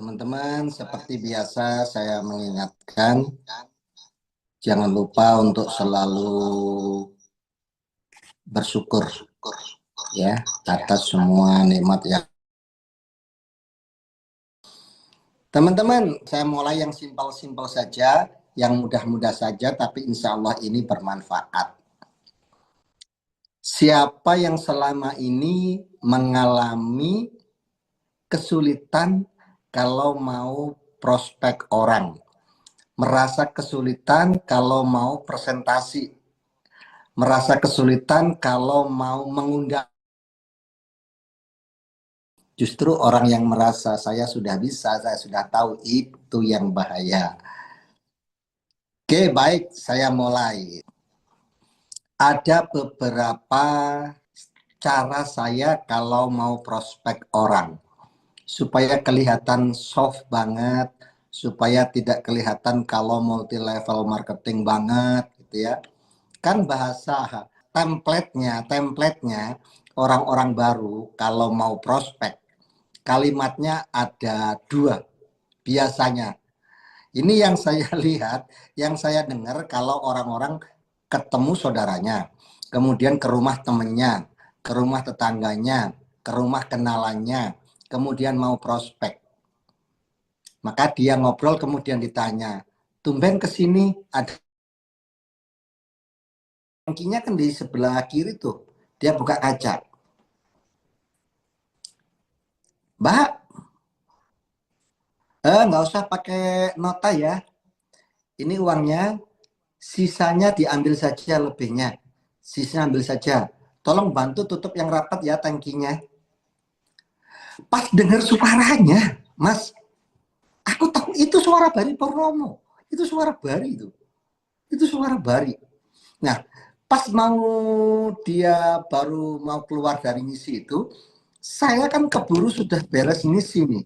Teman-teman, seperti biasa saya mengingatkan, jangan lupa untuk selalu bersyukur ya atas semua nikmat yang. Teman-teman, saya mulai yang simpel-simpel saja, yang mudah-mudah saja, tapi insya Allah ini bermanfaat. Siapa yang selama ini mengalami kesulitan kalau mau prospek orang, merasa kesulitan kalau mau presentasi, merasa kesulitan kalau mau mengundang. Justru orang yang merasa saya sudah bisa, saya sudah tahu, itu yang bahaya. Oke, baik, saya mulai. Ada beberapa cara saya kalau mau prospek orang supaya kelihatan soft banget, supaya tidak kelihatan kalau multi level marketing banget gitu ya. Kan bahasa template-nya orang-orang baru kalau mau prospek, kalimatnya ada dua biasanya. Ini yang saya lihat, yang saya dengar kalau orang-orang ketemu saudaranya, kemudian ke rumah temennya, ke rumah tetangganya, ke rumah kenalannya, kemudian mau prospek. Maka dia ngobrol, kemudian ditanya, tumben kesini, ada tangkinya kan di sebelah kiri tuh. Dia buka kaca. Mbak, nggak usah pakai nota ya. Ini uangnya, sisanya diambil saja lebihnya. Sisanya ambil saja. Tolong bantu tutup yang rapat ya tangkinya. Pas dengar suaranya, Mas, aku tahu itu suara Bari Purnomo. Itu suara Bari itu. Itu suara Bari. Nah, pas mau dia baru mau keluar dari misi itu, saya kan keburu sudah beres misi nih.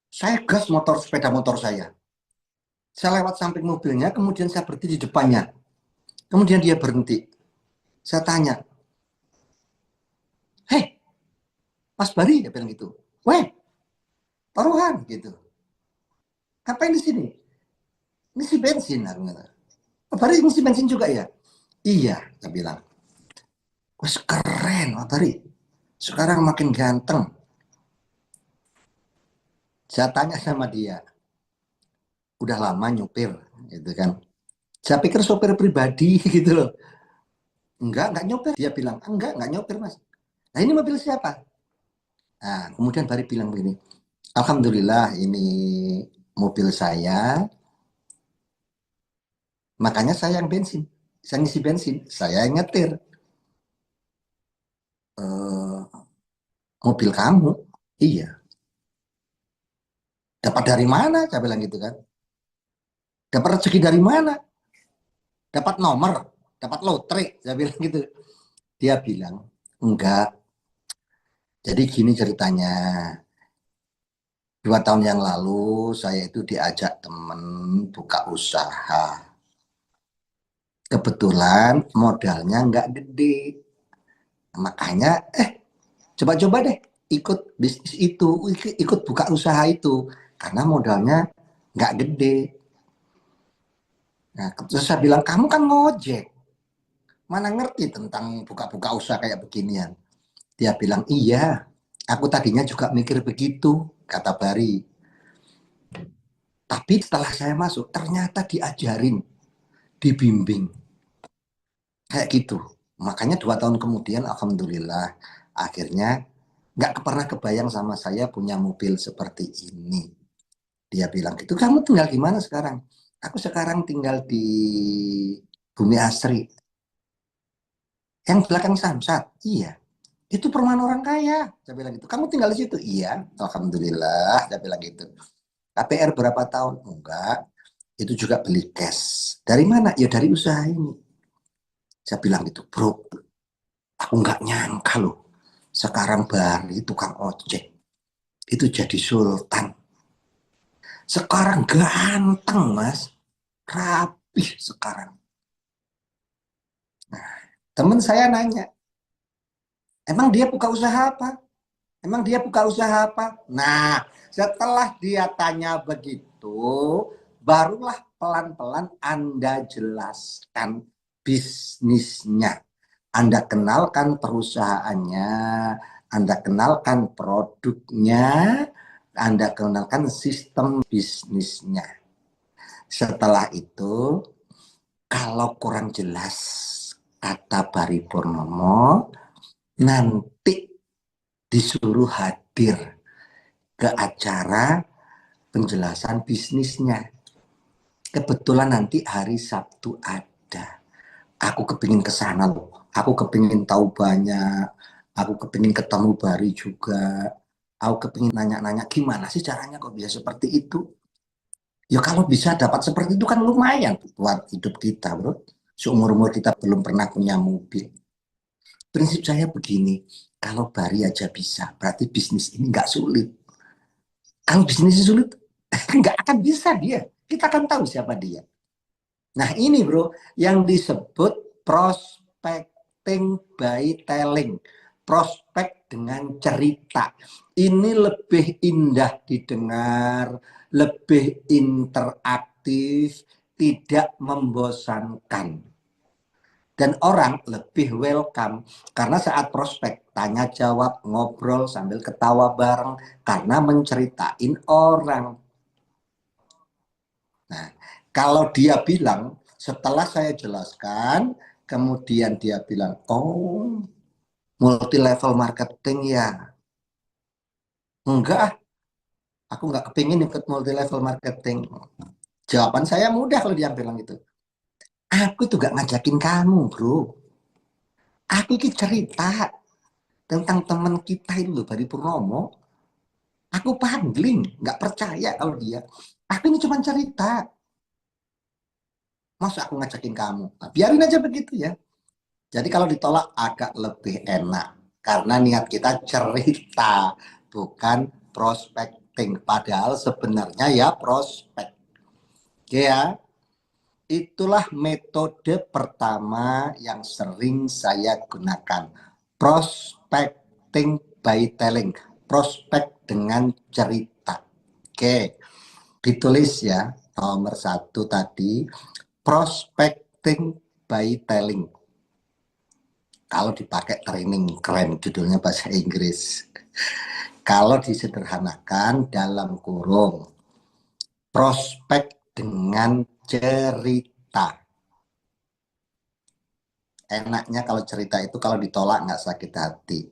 Saya gas sepeda motor saya. Saya lewat samping mobilnya, kemudian saya berhenti di depannya. Kemudian dia berhenti. Saya tanya, hei, Mas Bari, dia bilang gitu. Weh, taruhan gitu. Ngapain di sini? Ngisi bensin, aku kata. Bari ngisi bensin juga ya? Iya, saya bilang. Wah, keren, Bari. Sekarang makin ganteng. Saya tanya sama dia, udah lama nyupir, gitu kan? Saya pikir sopir pribadi gitu loh. Enggak nyopir. Dia bilang, enggak nyopir mas. Nah ini mobil siapa? Nah kemudian Bari bilang begini, alhamdulillah ini mobil saya, makanya saya yang bensin. Saya ngisi bensin, saya yang nyetir. Mobil kamu? Iya. Dapat dari mana? Saya bilang gitu kan. Dapat rezeki dari mana? Dapat nomor? Dapat lotre? Saya bilang gitu. Dia bilang, enggak. Jadi gini ceritanya. 2 tahun yang lalu saya itu diajak temen buka usaha. Kebetulan modalnya nggak gede. Makanya coba-coba deh ikut bisnis itu, ikut buka usaha itu. Karena modalnya nggak gede. Nah, terus saya bilang, kamu kan ngojek. Mana ngerti tentang buka-buka usaha kayak beginian. Dia bilang, iya. Aku tadinya juga mikir begitu, kata Bari. Tapi setelah saya masuk, ternyata diajarin, dibimbing. Kayak gitu. Makanya 2 tahun kemudian, alhamdulillah, akhirnya nggak pernah kebayang sama saya punya mobil seperti ini. Dia bilang gitu, kamu tinggal di mana sekarang? Aku sekarang tinggal di Bumi Asri. Yang belakang Samsat. Iya. Itu perumahan orang kaya. Saya bilang gitu. Kamu tinggal di situ? Iya. Alhamdulillah. Saya bilang gitu. KPR berapa tahun? Enggak. Itu juga beli cash. Dari mana? Ya dari usaha ini. Saya bilang gitu, bro. Aku nggak nyangka loh. Sekarang Bari tukang ojek. Itu jadi sultan. Sekarang ganteng, Mas. Rapih sekarang. Nah, teman saya nanya, emang dia buka usaha apa? Emang dia buka usaha apa? Nah, Setelah dia tanya begitu, barulah pelan-pelan Anda jelaskan bisnisnya. Anda kenalkan perusahaannya, Anda kenalkan produknya, Anda kenalkan sistem bisnisnya. Setelah itu, kalau kurang jelas, kata Bari Purnomo, nanti disuruh hadir ke acara penjelasan bisnisnya. Kebetulan nanti hari Sabtu ada. Aku kepingin ke sana loh. Aku kepingin tahu banyak. Aku kepingin ketemu Bari juga. Aku kepingin nanya-nanya gimana sih caranya kok bisa seperti itu. Ya kalau bisa dapat seperti itu kan lumayan buat hidup kita, bro. Seumur-umur kita belum pernah punya mobil. Prinsip saya begini, kalau Bari aja bisa, berarti bisnis ini nggak sulit. Kalau bisnis sulit, nggak akan bisa dia. Kita akan tahu siapa dia. Nah ini bro, yang disebut prospecting by telling. Prospek dengan cerita. Ini lebih indah didengar, lebih interaktif, tidak membosankan. Dan orang lebih welcome. Karena saat prospek, tanya jawab, ngobrol sambil ketawa bareng. Karena menceritain orang. Nah, kalau dia bilang, setelah saya jelaskan, kemudian dia bilang, oh, multi level marketing ya. Enggak, aku nggak kepingin ikut multi level marketing. Jawaban saya mudah kalau dia bilang gitu. Aku tuh gak ngajakin kamu, bro. Aku ini cerita tentang teman kita itu, Bari Purnomo. Aku pangling, nggak percaya kalau dia. Aku ini cuma cerita. Masa aku ngajakin kamu? Nah, biarin aja begitu ya. Jadi kalau ditolak agak lebih enak. Karena niat kita cerita, bukan prospecting. Padahal sebenarnya ya prospek. Oke ya, itulah metode pertama yang sering saya gunakan. Prospecting by telling. Prospek dengan cerita. Oke, ditulis ya nomor 1 tadi. Prospecting by telling. Kalau dipakai training keren judulnya bahasa Inggris. Kalau disederhanakan dalam kurung prospek dengan cerita. Enaknya kalau cerita itu kalau ditolak nggak sakit hati.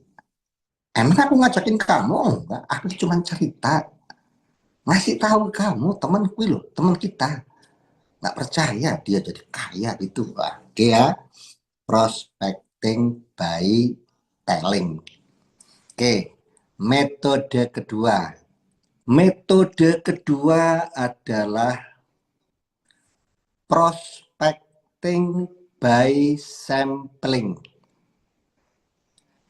Emang aku ngajakin kamu? Enggak, aku cuma cerita. Ngasih tahu kamu temanku loh, teman kita. Nggak percaya dia jadi kaya gitu. Oke ya, prospecting by telling. Oke, metode kedua. Metode kedua adalah prospecting by sampling.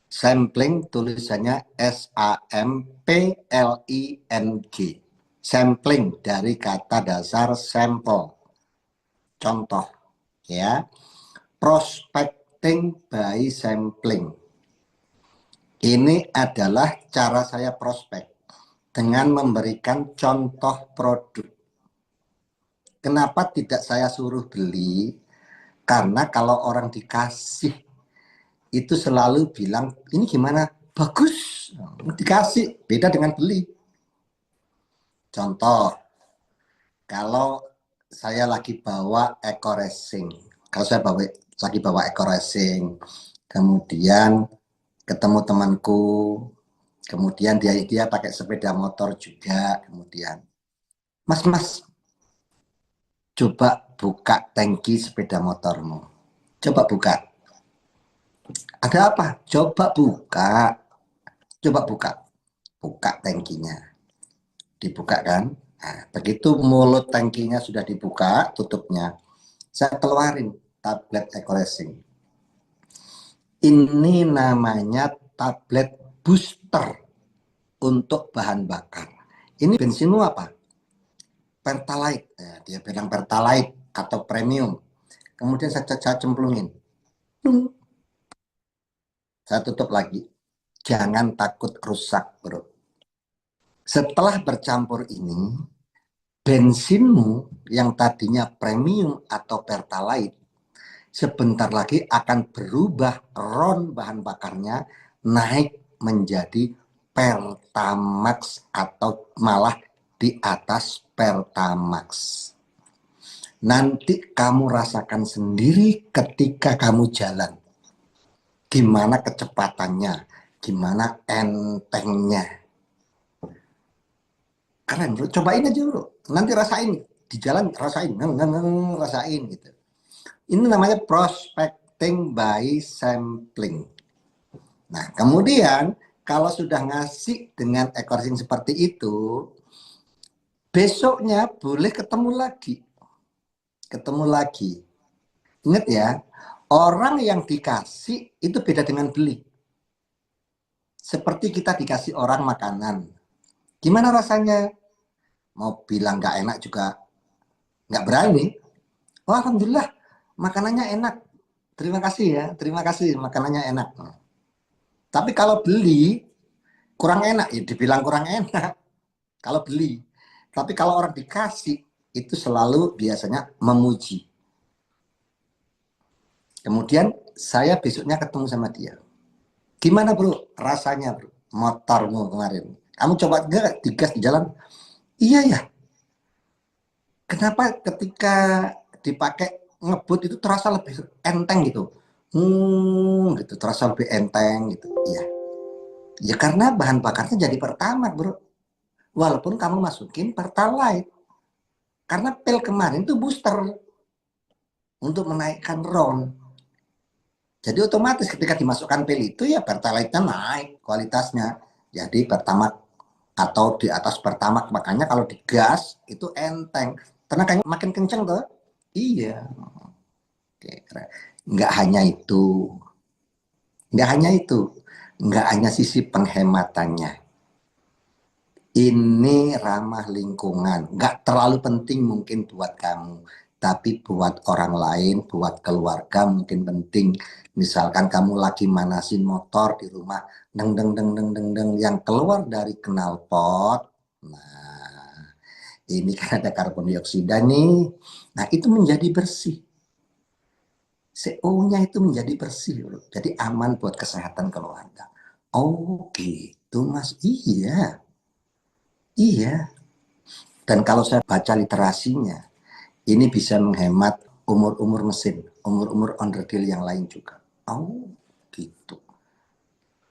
Sampling tulisannya SAMPLING. Sampling dari kata dasar sampel. Contoh ya. Prospecting by sampling. Ini adalah cara saya prospek dengan memberikan contoh produk. Kenapa tidak saya suruh beli? Karena kalau orang dikasih itu selalu bilang, ini gimana? Bagus. Dikasih, beda dengan beli. Contoh, kalau saya lagi bawa eco racing. Kalau saya lagi bawa eco racing, kemudian ketemu temanku, kemudian dia pakai sepeda motor juga, kemudian, mas, coba buka tangki sepeda motormu. Coba buka. Ada apa? Coba buka. Coba buka. Buka tangkinya. Dibuka kan? Nah, begitu mulut tangkinya sudah dibuka, tutupnya, saya keluarin tablet ecoracing. Ini namanya tablet booster untuk bahan bakar. Ini bensin apa? Pertalite. Nah, dia bilang Pertalite atau premium. Kemudian saya cemplungin. Saya tutup lagi. Jangan takut rusak, bro. Setelah bercampur ini, bensinmu yang tadinya premium atau pertalite sebentar lagi akan berubah ron bahan bakarnya naik menjadi Pertamax atau malah di atas Pertamax. Nanti kamu rasakan sendiri ketika kamu jalan. Gimana kecepatannya, gimana entengnya. Keren bro, cobain aja bro. Nanti rasain, di jalan rasain, rasain gitu. Ini namanya prospecting by sampling. Nah, kemudian kalau sudah ngasih dengan ekorting seperti itu, besoknya boleh ketemu lagi. Ketemu lagi. Ingat ya, orang yang dikasih itu beda dengan beli. Seperti kita dikasih orang makanan. Gimana rasanya? Mau bilang nggak enak juga nggak berani. Oh, alhamdulillah, makanannya enak. Terima kasih ya, terima kasih makanannya enak. Tapi kalau beli kurang enak, ya dibilang kurang enak. Kalau beli, tapi kalau orang dikasih itu selalu biasanya memuji. Kemudian saya besoknya ketemu sama dia. Gimana bro, rasanya bro, motormu kemarin? Kamu coba nggak digas di jalan? Iya ya. Kenapa ketika dipakai ngebut itu terasa lebih enteng gitu? Gitu terasa lebih enteng gitu. Iya. Ya karena bahan bakarnya jadi pertama bro. Walaupun kamu masukin pertalite. Karena pil kemarin itu booster untuk menaikkan RON. Jadi otomatis ketika dimasukkan pil itu ya pertalite-nya naik kualitasnya. Jadi pertama atau di atas pertama, makanya kalau digas itu enteng. Tenaganya makin kenceng tuh. Iya. Oke, nggak hanya itu. Nggak hanya itu. Nggak hanya sisi penghematannya. Ini ramah lingkungan. Nggak terlalu penting mungkin buat kamu. Tapi buat orang lain, buat keluarga mungkin penting. Misalkan kamu lagi manasin motor di rumah, deng deng deng deng deng deng yang keluar dari knalpot. Nah, ini kan ada karbon dioksida nih. Nah, itu menjadi bersih. CO-nya itu menjadi bersih, bro. Jadi aman buat kesehatan keluarga. Oh, gitu, Mas. Iya. Iya. Dan kalau saya baca literasinya, ini bisa menghemat umur-umur mesin, umur-umur onderdil yang lain juga. Oh, gitu.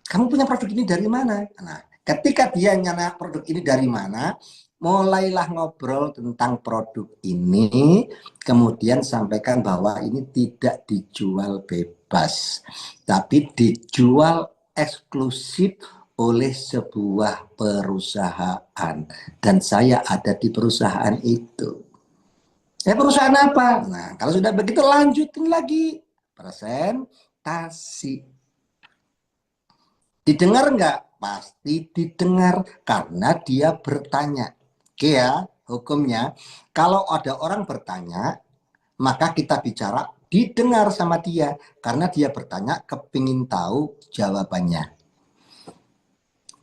Kamu punya produk ini dari mana? Nah, ketika dia nyana produk ini dari mana, mulailah ngobrol tentang produk ini, kemudian sampaikan bahwa ini tidak dijual bebas, tapi dijual eksklusif oleh sebuah perusahaan. Dan saya ada di perusahaan itu. Perusahaan apa? Nah, kalau sudah begitu lanjutin lagi presentasi. Didengar nggak? Pasti didengar karena dia bertanya. Oke ya, hukumnya. Kalau ada orang bertanya, maka kita bicara didengar sama dia. Karena dia bertanya, kepingin tahu jawabannya.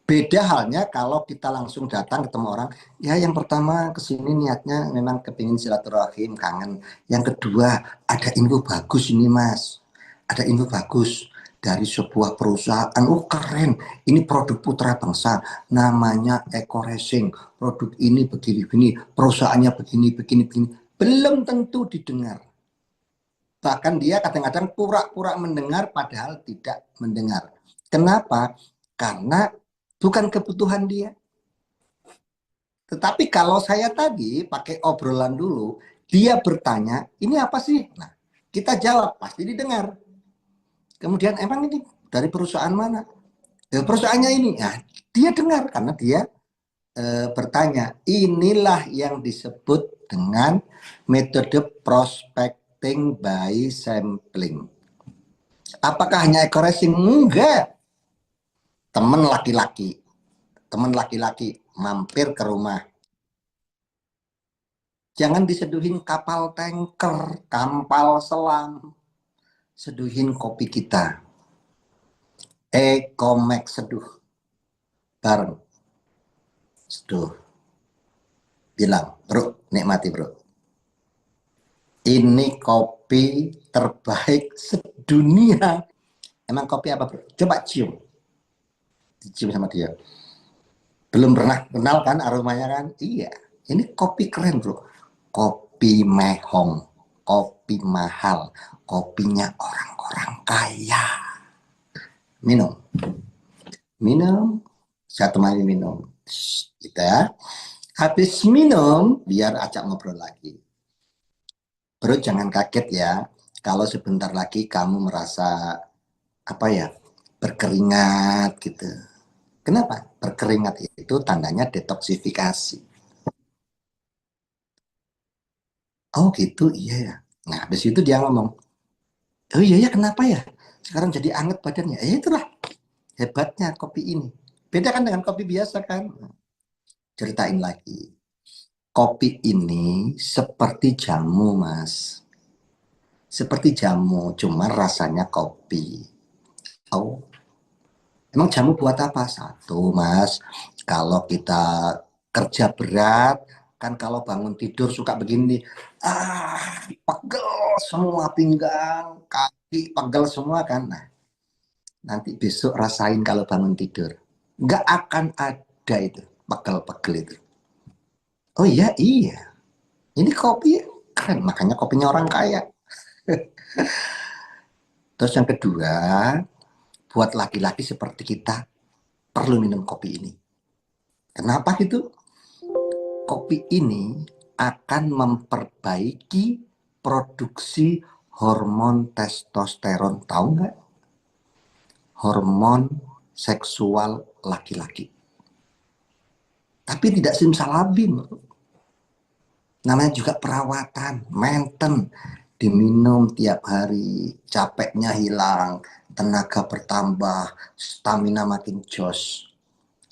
Beda halnya kalau kita langsung datang ketemu orang, ya yang pertama kesini niatnya memang kepingin silaturahim, kangen. Yang kedua, ada info bagus ini mas. Ada info bagus dari sebuah perusahaan, oh keren, ini produk putra bangsa, namanya Eco Racing, produk ini begini-begini, perusahaannya begini-begini, belum tentu didengar. Bahkan dia kadang-kadang pura-pura mendengar padahal tidak mendengar. Kenapa? Karena bukan kebutuhan dia. Tetapi kalau saya tadi pakai obrolan dulu, dia bertanya, ini apa sih? Nah, kita jawab, pasti didengar. Kemudian emang ini dari perusahaan mana? Ya, perusahaannya ini. Nah, dia dengar karena dia bertanya. Inilah yang disebut dengan metode prospecting by sampling. Apakah hanya eco-racing? Enggak. Teman laki-laki mampir ke rumah. Jangan diseduhin kapal tanker, kapal selam. Seduhin kopi kita. Ekomek seduh. Bareng. Tuh, bilang, bro, nikmati bro. Ini kopi terbaik sedunia. Emang kopi apa bro? Coba cium. Cium sama dia. Belum pernah kenal kan aromanya kan? Iya. Ini kopi keren bro. Kopi mehong. Kopi mahal. Kopinya orang-orang kaya. Minum. Minum. Satu temani minum. Gitu ya. Habis minum, biar ajak ngobrol lagi. Bro, jangan kaget ya. Kalau sebentar lagi kamu merasa apa ya, berkeringat gitu. Kenapa? Berkeringat itu tandanya detoksifikasi. Oh gitu, iya ya. Nah, habis itu dia ngomong, oh iya ya, kenapa ya? Sekarang jadi anget badannya. Itulah hebatnya kopi ini. Beda kan dengan kopi biasa kan? Ceritain lagi. Kopi ini seperti jamu, Mas. Seperti jamu, cuma rasanya kopi. Oh, emang jamu buat apa? Satu, Mas. Kalau kita kerja berat, kan kalau bangun tidur suka begini, pegel semua pinggang, kaki pegel semua kan. Nah, nanti besok rasain kalau bangun tidur. Nggak akan ada itu, pegel-pegel itu. Oh iya, iya. Ini kopi keren, makanya kopinya orang kaya. Terus yang kedua, buat laki-laki seperti kita, perlu minum kopi ini. Kenapa gitu? Kopi ini akan memperbaiki produksi hormon testosteron. Tahu nggak? Hormon seksual laki-laki. Tapi tidak simsalabim. Namanya juga perawatan, mainten. Diminum tiap hari, capeknya hilang, tenaga bertambah, stamina makin jos.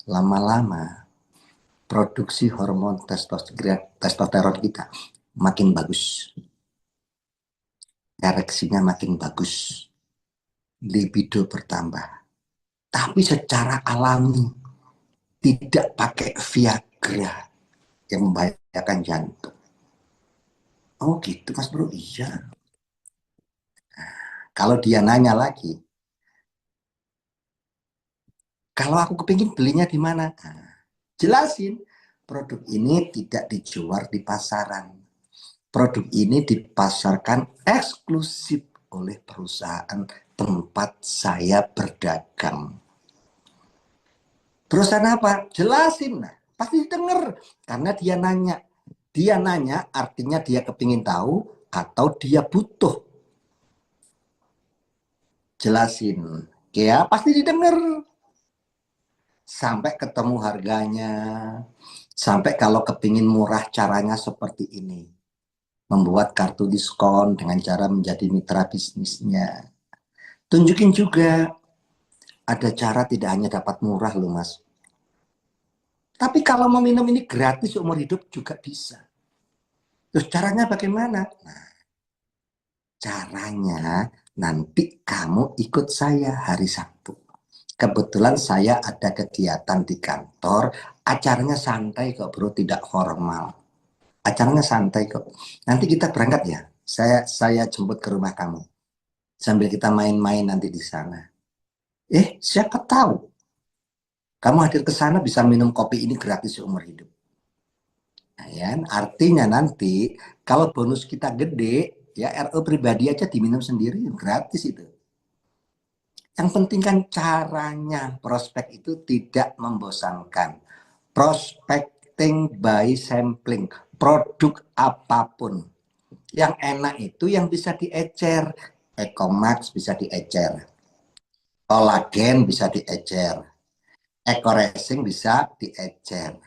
Lama-lama produksi hormon testosteron kita makin bagus, ereksinya makin bagus, libido bertambah. Tapi secara alami, tidak pakai Viagra yang membahayakan jantung. Oh gitu Mas Bro, iya. Kalau dia nanya lagi, kalau aku kepingin belinya di mana? Jelasin, produk ini tidak dijual di pasaran. Produk ini dipasarkan eksklusif oleh perusahaan tempat saya berdagang. Perusahaan apa? Jelasin. Nah, pasti denger. Karena dia nanya. Dia nanya artinya dia kepingin tahu atau dia butuh. Jelasin. Ya, pasti didengar. Sampai ketemu harganya. Sampai kalau kepingin murah caranya seperti ini. Membuat kartu diskon dengan cara menjadi mitra bisnisnya. Tunjukin juga ada cara tidak hanya dapat murah loh Mas. Tapi kalau mau minum ini gratis seumur hidup juga bisa. Terus caranya bagaimana? Nah, caranya nanti kamu ikut saya hari Sabtu. Kebetulan saya ada kegiatan di kantor, acaranya santai kok bro, tidak formal. Acaranya santai kok. Nanti kita berangkat ya. Saya jemput ke rumah kamu. Sambil kita main-main nanti di sana. Siapa tahu kamu hadir ke sana bisa minum kopi ini gratis seumur hidup. Nah, ya, artinya nanti kalau bonus kita gede, ya RO pribadi aja diminum sendiri gratis itu. Yang penting kan caranya, prospek itu tidak membosankan. Prospecting by sampling, produk apapun. Yang enak itu yang bisa diecer. Ecomax bisa diecer. Kolagen bisa diecer. Eco Racing bisa diecer.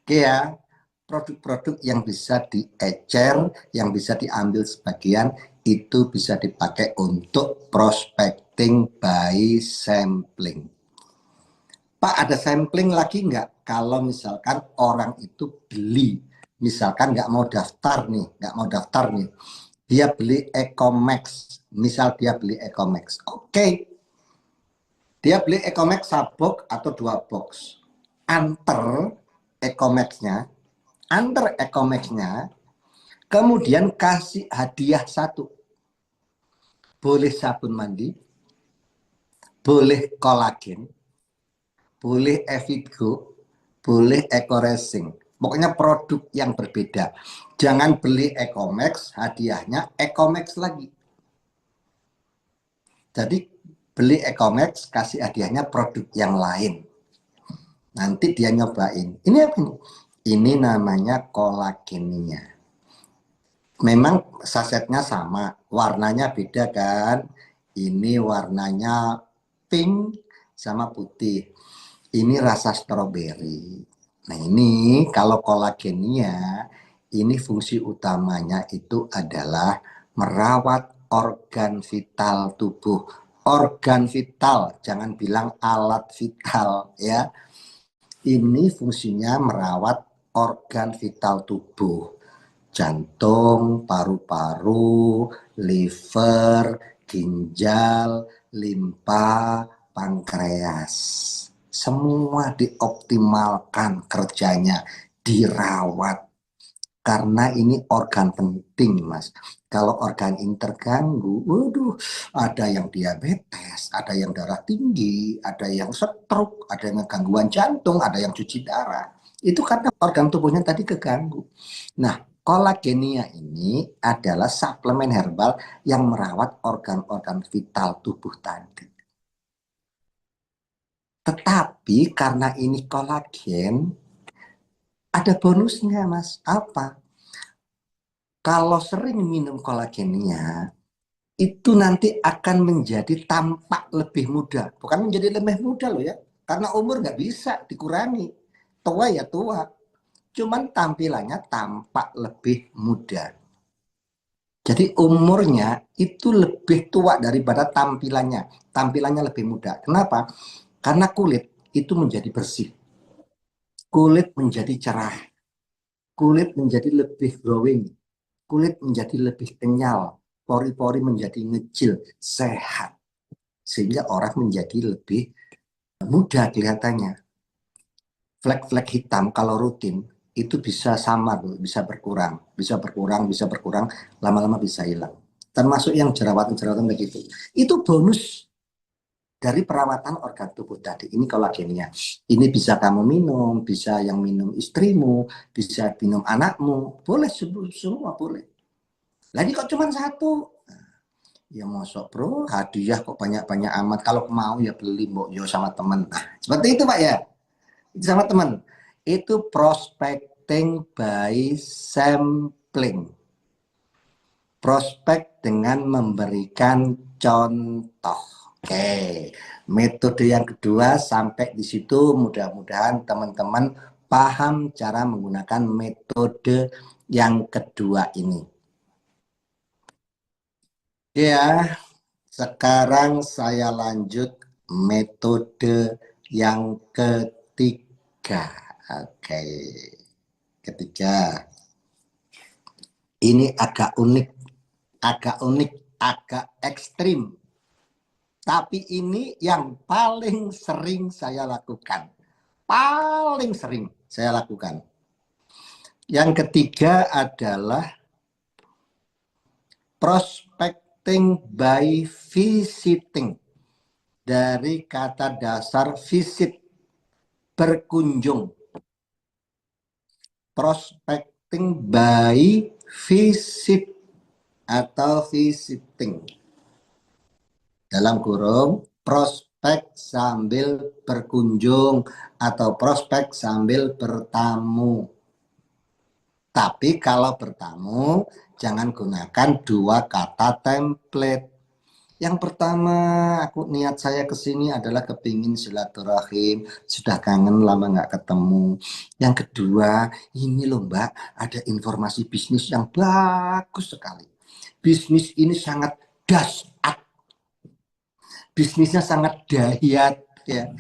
Oke ya, produk-produk yang bisa diecer, yang bisa diambil sebagian, itu bisa dipakai untuk prospecting by sampling. Pak, ada sampling lagi nggak? Kalau misalkan orang itu beli, misalkan nggak mau daftar nih, dia beli Ecomax, misal dia beli Ecomax, oke. Dia beli Ecomax sabok atau 2 box, anter Ecomax-nya, antar Ecomax-nya, kemudian kasih hadiah satu. Boleh sabun mandi, boleh kolagen, boleh Evigo, boleh Eco Racing. Pokoknya produk yang berbeda. Jangan beli Ecomax, hadiahnya Ecomax lagi. Jadi beli Ecomax, kasih hadiahnya produk yang lain. Nanti dia nyobain. Ini apa ini? Ini namanya kolagenia. Memang sasetnya sama, warnanya beda kan. Ini warnanya pink sama putih. Ini rasa stroberi. Nah ini kalau kolagenia, ini fungsi utamanya itu adalah merawat organ vital tubuh. Organ vital, jangan bilang alat vital ya. Ini fungsinya merawat organ vital tubuh. Jantung, paru-paru, liver, ginjal, limpa, pankreas. Semua dioptimalkan kerjanya, dirawat. Karena ini organ penting, Mas. Kalau organ ini terganggu, waduh, ada yang diabetes, ada yang darah tinggi, ada yang stroke, ada yang gangguan jantung, ada yang cuci darah. Itu karena organ tubuhnya tadi keganggu. Nah, kolagenia ini adalah suplemen herbal yang merawat organ-organ vital tubuh tadi. Tetapi karena ini kolagen, ada bonusnya, Mas. Apa? Kalau sering minum kolagennya, itu nanti akan menjadi tampak lebih muda. Bukan menjadi lebih muda loh ya. Karena umur nggak bisa dikurangi. Tua ya tua. Cuman tampilannya tampak lebih muda. Jadi umurnya itu lebih tua daripada tampilannya. Tampilannya lebih muda. Kenapa? Karena kulit itu menjadi bersih. Kulit menjadi cerah. Kulit menjadi lebih glowing. Kulit menjadi lebih kenyal, pori-pori menjadi ngecil, sehat, sehingga orang menjadi lebih muda kelihatannya. Flek-flek hitam kalau rutin itu bisa samar, bisa berkurang, bisa berkurang, lama-lama bisa hilang. Termasuk yang jerawatan-jerawatan begitu. Itu bonus dari perawatan organ tubuh tadi. Ini kolagenia. Ini bisa kamu minum, bisa yang minum istrimu, bisa minum anakmu, boleh semua boleh. Lagi kok cuma satu? Ya mosok bro, hadiah kok banyak-banyak amat. Kalau mau ya beli mbok yo sama temen. Nah, seperti itu Pak ya. Itu sama temen. Itu prospecting by sampling. Prospek dengan memberikan contoh. Oke. Metode yang kedua sampai di situ mudah-mudahan teman-teman paham cara menggunakan metode yang kedua ini. Ya, sekarang saya lanjut metode yang ketiga. Oke, ketiga. Ini agak unik, agak ekstrim. Tapi ini yang paling sering saya lakukan. Paling sering saya lakukan. Yang ketiga adalah prospecting by visiting. Dari kata dasar visit, berkunjung. Prospecting by visit atau visiting. Dalam kurung, prospek sambil berkunjung atau prospek sambil bertamu. Tapi kalau bertamu, jangan gunakan dua kata template. Yang pertama, aku niat saya ke sini adalah kepingin silaturahim, sudah kangen lama nggak ketemu. Yang kedua, ini loh Mbak, ada informasi bisnis yang bagus sekali. Bisnis ini sangat dahsyat, bisnisnya sangat dahsyat ya.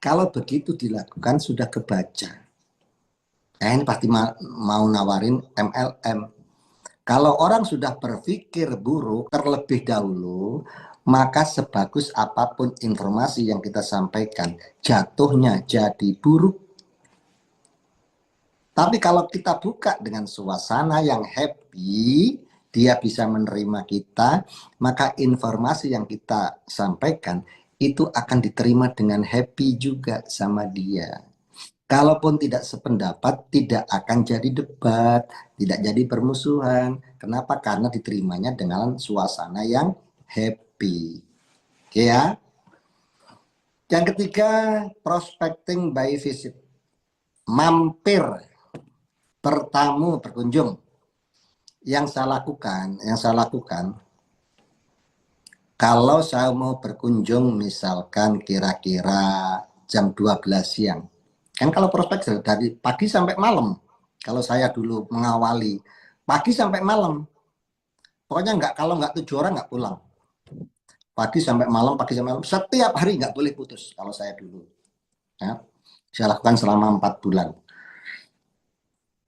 Kalau begitu dilakukan sudah kebaca. Ini pasti mau nawarin MLM. Kalau orang sudah berpikir buruk terlebih dahulu, maka sebagus apapun informasi yang kita sampaikan, jatuhnya jadi buruk. Tapi kalau kita buka dengan suasana yang happy, dia bisa menerima kita, maka informasi yang kita sampaikan itu akan diterima dengan happy juga sama dia. Kalaupun tidak sependapat, tidak akan jadi debat, tidak jadi permusuhan. Kenapa? Karena diterimanya dengan suasana yang happy. Oke ya. Yang ketiga, prospecting by visit. Mampir, bertamu, berkunjung. Yang saya lakukan, kalau saya mau berkunjung misalkan kira-kira jam 12 siang. Kan kalau prospek dari pagi sampai malam. Kalau saya dulu mengawali pagi sampai malam. Pokoknya kalau nggak 7 orang nggak pulang. Pagi sampai malam, pagi sampai malam. Setiap hari nggak boleh putus kalau saya dulu. Ya. Saya lakukan selama 4 bulan.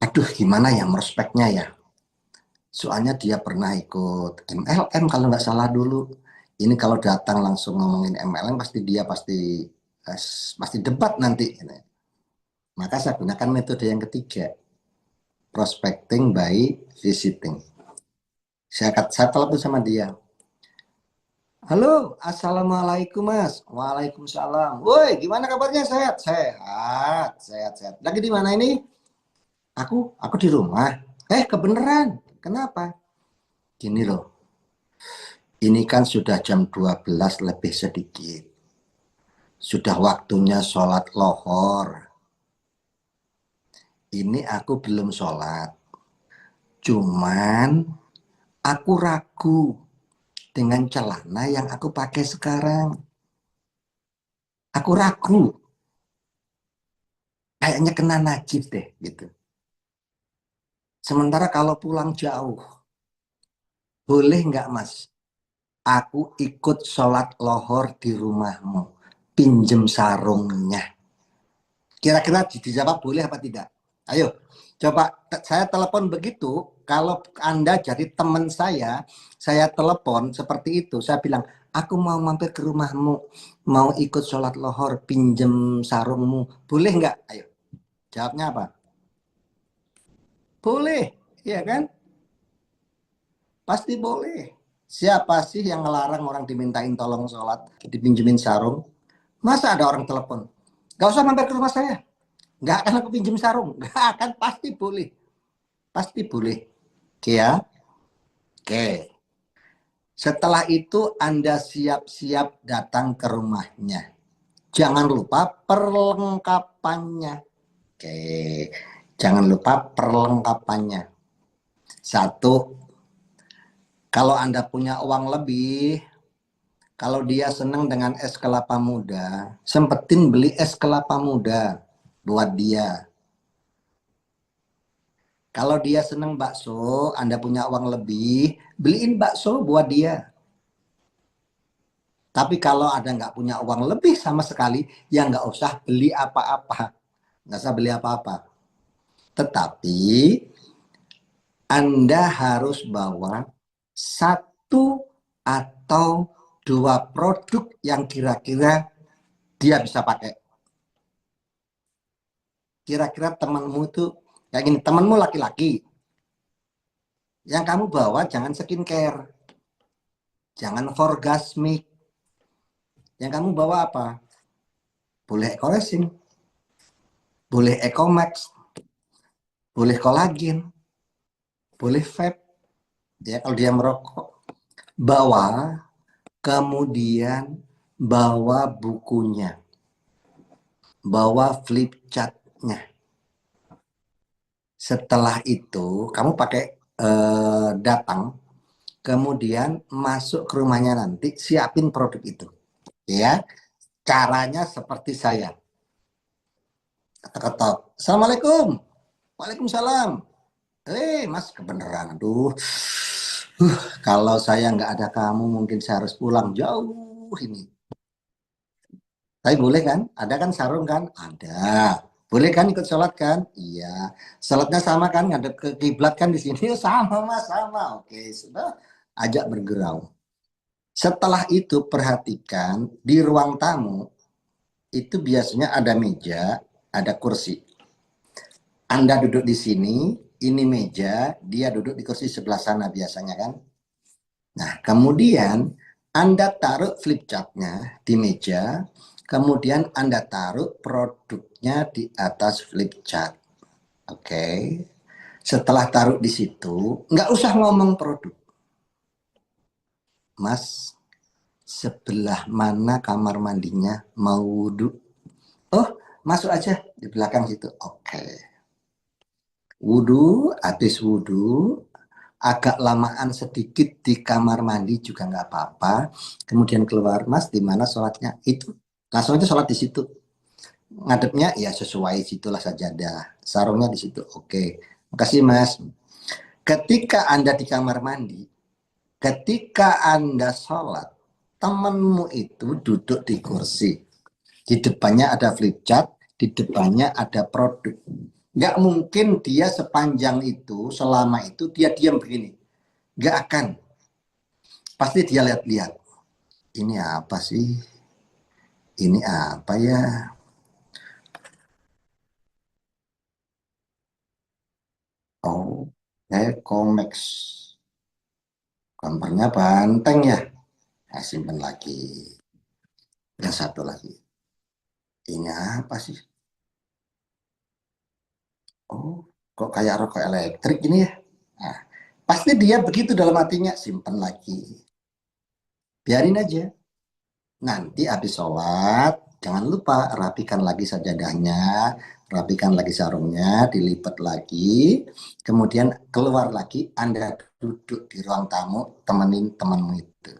Aduh, gimana ya prospeknya ya? Soalnya dia pernah ikut MLM kalau nggak salah dulu. Ini kalau datang langsung ngomongin MLM pasti dia pasti debat nanti. Maka saya gunakan metode yang ketiga, prospecting by visiting. Saya telepon sama dia. Halo, assalamualaikum mas. Waalaikumsalam. Woi, gimana kabarnya? Sehat, sehat, sehat, sehat. Lagi di mana ini? Aku di rumah. Kebeneran. Kenapa? Gini loh. Ini kan sudah jam 12 lebih sedikit. Sudah waktunya sholat lohor. Ini aku belum sholat. Cuman aku ragu dengan celana yang aku pakai sekarang. Aku ragu. Kayaknya kena najis deh gitu. Sementara kalau pulang jauh, boleh nggak mas? Aku ikut sholat lohor di rumahmu. Pinjem sarungnya. Kira-kira dijawab boleh apa tidak? Ayo, coba saya telepon begitu. Kalau Anda jadi teman saya telepon seperti itu. Saya bilang, aku mau mampir ke rumahmu, mau ikut sholat lohor, pinjem sarungmu. Boleh nggak? Ayo, jawabnya apa? Boleh, iya kan? Pasti boleh. Siapa sih yang ngelarang orang dimintain tolong sholat, dipinjemin sarung? Masa ada orang telepon? Gak usah mampir ke rumah saya. Nggak akan aku pinjem sarung. Nggak akan, pasti boleh. Pasti boleh. Oke ya. Oke. Setelah itu Anda siap-siap datang ke rumahnya. Jangan lupa perlengkapannya. Oke. Jangan lupa perlengkapannya. Satu, kalau Anda punya uang lebih, kalau dia senang dengan es kelapa muda, sempetin beli es kelapa muda buat dia. Kalau dia senang bakso, Anda punya uang lebih, beliin bakso buat dia. Tapi kalau ada nggak punya uang lebih sama sekali, ya nggak usah beli apa-apa. Nggak usah beli apa-apa. Tetapi Anda harus bawa satu atau dua produk yang kira-kira dia bisa pakai. Kira-kira temanmu itu, kayak gini, temanmu laki-laki. Yang kamu bawa jangan skincare. Jangan orgasmic. Yang kamu bawa apa? Boleh Ecoresin, boleh Ecomax, boleh kolagen, boleh vape. Ya kalau dia merokok, bawa, kemudian bawa bukunya, bawa flip chartnya. Setelah itu kamu pakai datang, kemudian masuk ke rumahnya nanti, siapin produk itu. Ya, caranya seperti saya. Ketok-ketok. Assalamualaikum. Waalaikumsalam. Mas, kebenaran. Aduh. Kalau saya nggak ada kamu, mungkin saya harus pulang jauh ini. Tapi boleh kan? Ada kan sarung kan? Ada. Boleh kan ikut sholat kan? Iya. Sholatnya sama kan? Ngadep ke kiblat kan di sini? Sama mas, sama. Oke, sudah. Ajak bergurau. Setelah itu perhatikan di ruang tamu itu biasanya ada meja, ada kursi. Anda duduk di sini, ini meja, dia duduk di kursi sebelah sana biasanya kan. Nah, kemudian Anda taruh flip chartnya di meja, kemudian Anda taruh produknya di atas flip chart. Oke. Setelah taruh di situ, nggak usah ngomong produk. Mas, sebelah mana kamar mandinya? Mau wudhu? Oh, masuk aja di belakang situ. Oke. Wudhu, habis wudhu, agak lamaan sedikit di kamar mandi juga nggak apa-apa. Kemudian keluar, Mas, di mana sholatnya? Itu langsung aja sholat di situ. Ngadepnya ya sesuai situlah sajadah. Sarungnya di situ. Oke. Makasih, Mas. Ketika Anda di kamar mandi, ketika Anda sholat, temanmu itu duduk di kursi. Di depannya ada flip chart, di depannya ada produk. Nggak mungkin dia sepanjang itu, selama itu dia diam begini. Nggak akan. Pasti dia lihat-lihat. Ini apa sih? Ini apa ya? Oh, Comex. Gambarnya banteng ya. Nah, simpan lagi. Yang satu lagi. Ini apa sih? Oh, kok kayak rokok elektrik ini ya? Nah, pasti dia begitu dalam hatinya. Simpan lagi. Biarin aja. Nanti habis sholat, jangan lupa rapikan lagi sajadahnya, rapikan lagi sarungnya, dilipat lagi, kemudian keluar lagi, Anda duduk di ruang tamu, temenin temanmu itu.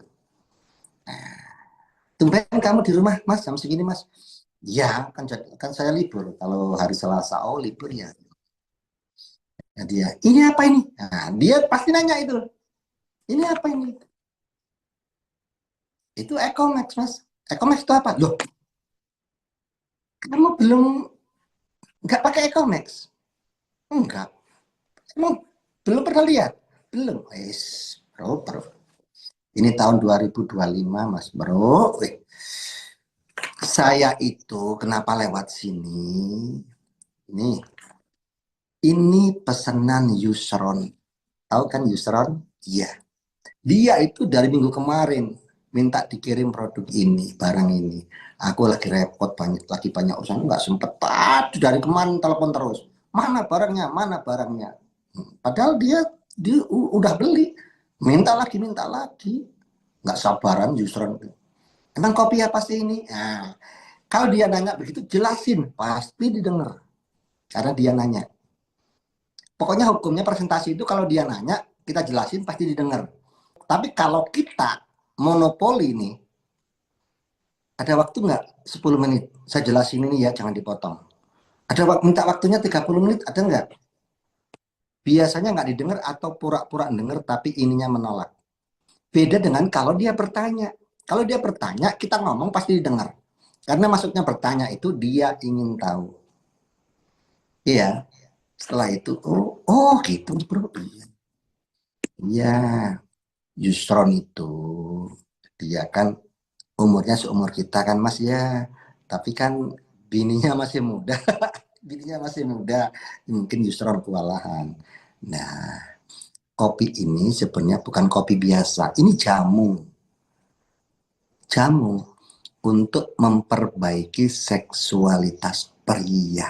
Tumben kamu di rumah, Mas, jam segini, Mas. Ya, kan saya libur. Kalau hari Selasa, oh libur ya. Nah, dia, ini apa ini? Nah, dia pasti nanya itu. Ini apa ini? Itu Ecomax, Mas. Ecomax itu apa? Loh, kamu belum nggak pakai Ecomax? Enggak. Emang belum pernah lihat? Belum. Bro. Ini tahun 2025, Mas Bro. Saya itu kenapa lewat sini? Nih, ini pesanan Yusron. Tahu kan Yusron? Iya. Dia itu dari minggu kemarin minta dikirim produk ini, barang ini. Aku lagi repot banyak, lagi banyak urusan, nggak sempet. Tadi dari kemarin telepon terus. Mana barangnya? Mana barangnya? Padahal dia udah beli, minta lagi, nggak sabaran justru. Emang kopi apa sih ini? Nah, kalau dia nanya begitu jelasin, pasti didengar karena dia nanya. Pokoknya hukumnya presentasi itu kalau dia nanya kita jelasin pasti didengar. Tapi kalau kita monopoli nih, ada waktu nggak 10 menit? Saya jelasin ini ya, jangan dipotong. Ada minta waktunya 30 menit, ada nggak? Biasanya nggak didengar atau pura-pura dengar tapi ininya menolak. Beda dengan kalau dia bertanya. Kalau dia bertanya, kita ngomong pasti didengar. Karena maksudnya bertanya itu dia ingin tahu. Iya, setelah itu, oh gitu bro. Iya, Justron itu dia kan umurnya seumur kita kan Mas ya. Tapi kan bininya masih muda, bininya masih muda, mungkin Justron kewalahan. Nah, kopi ini sebenarnya bukan kopi biasa, ini jamu. Jamu untuk memperbaiki seksualitas pria.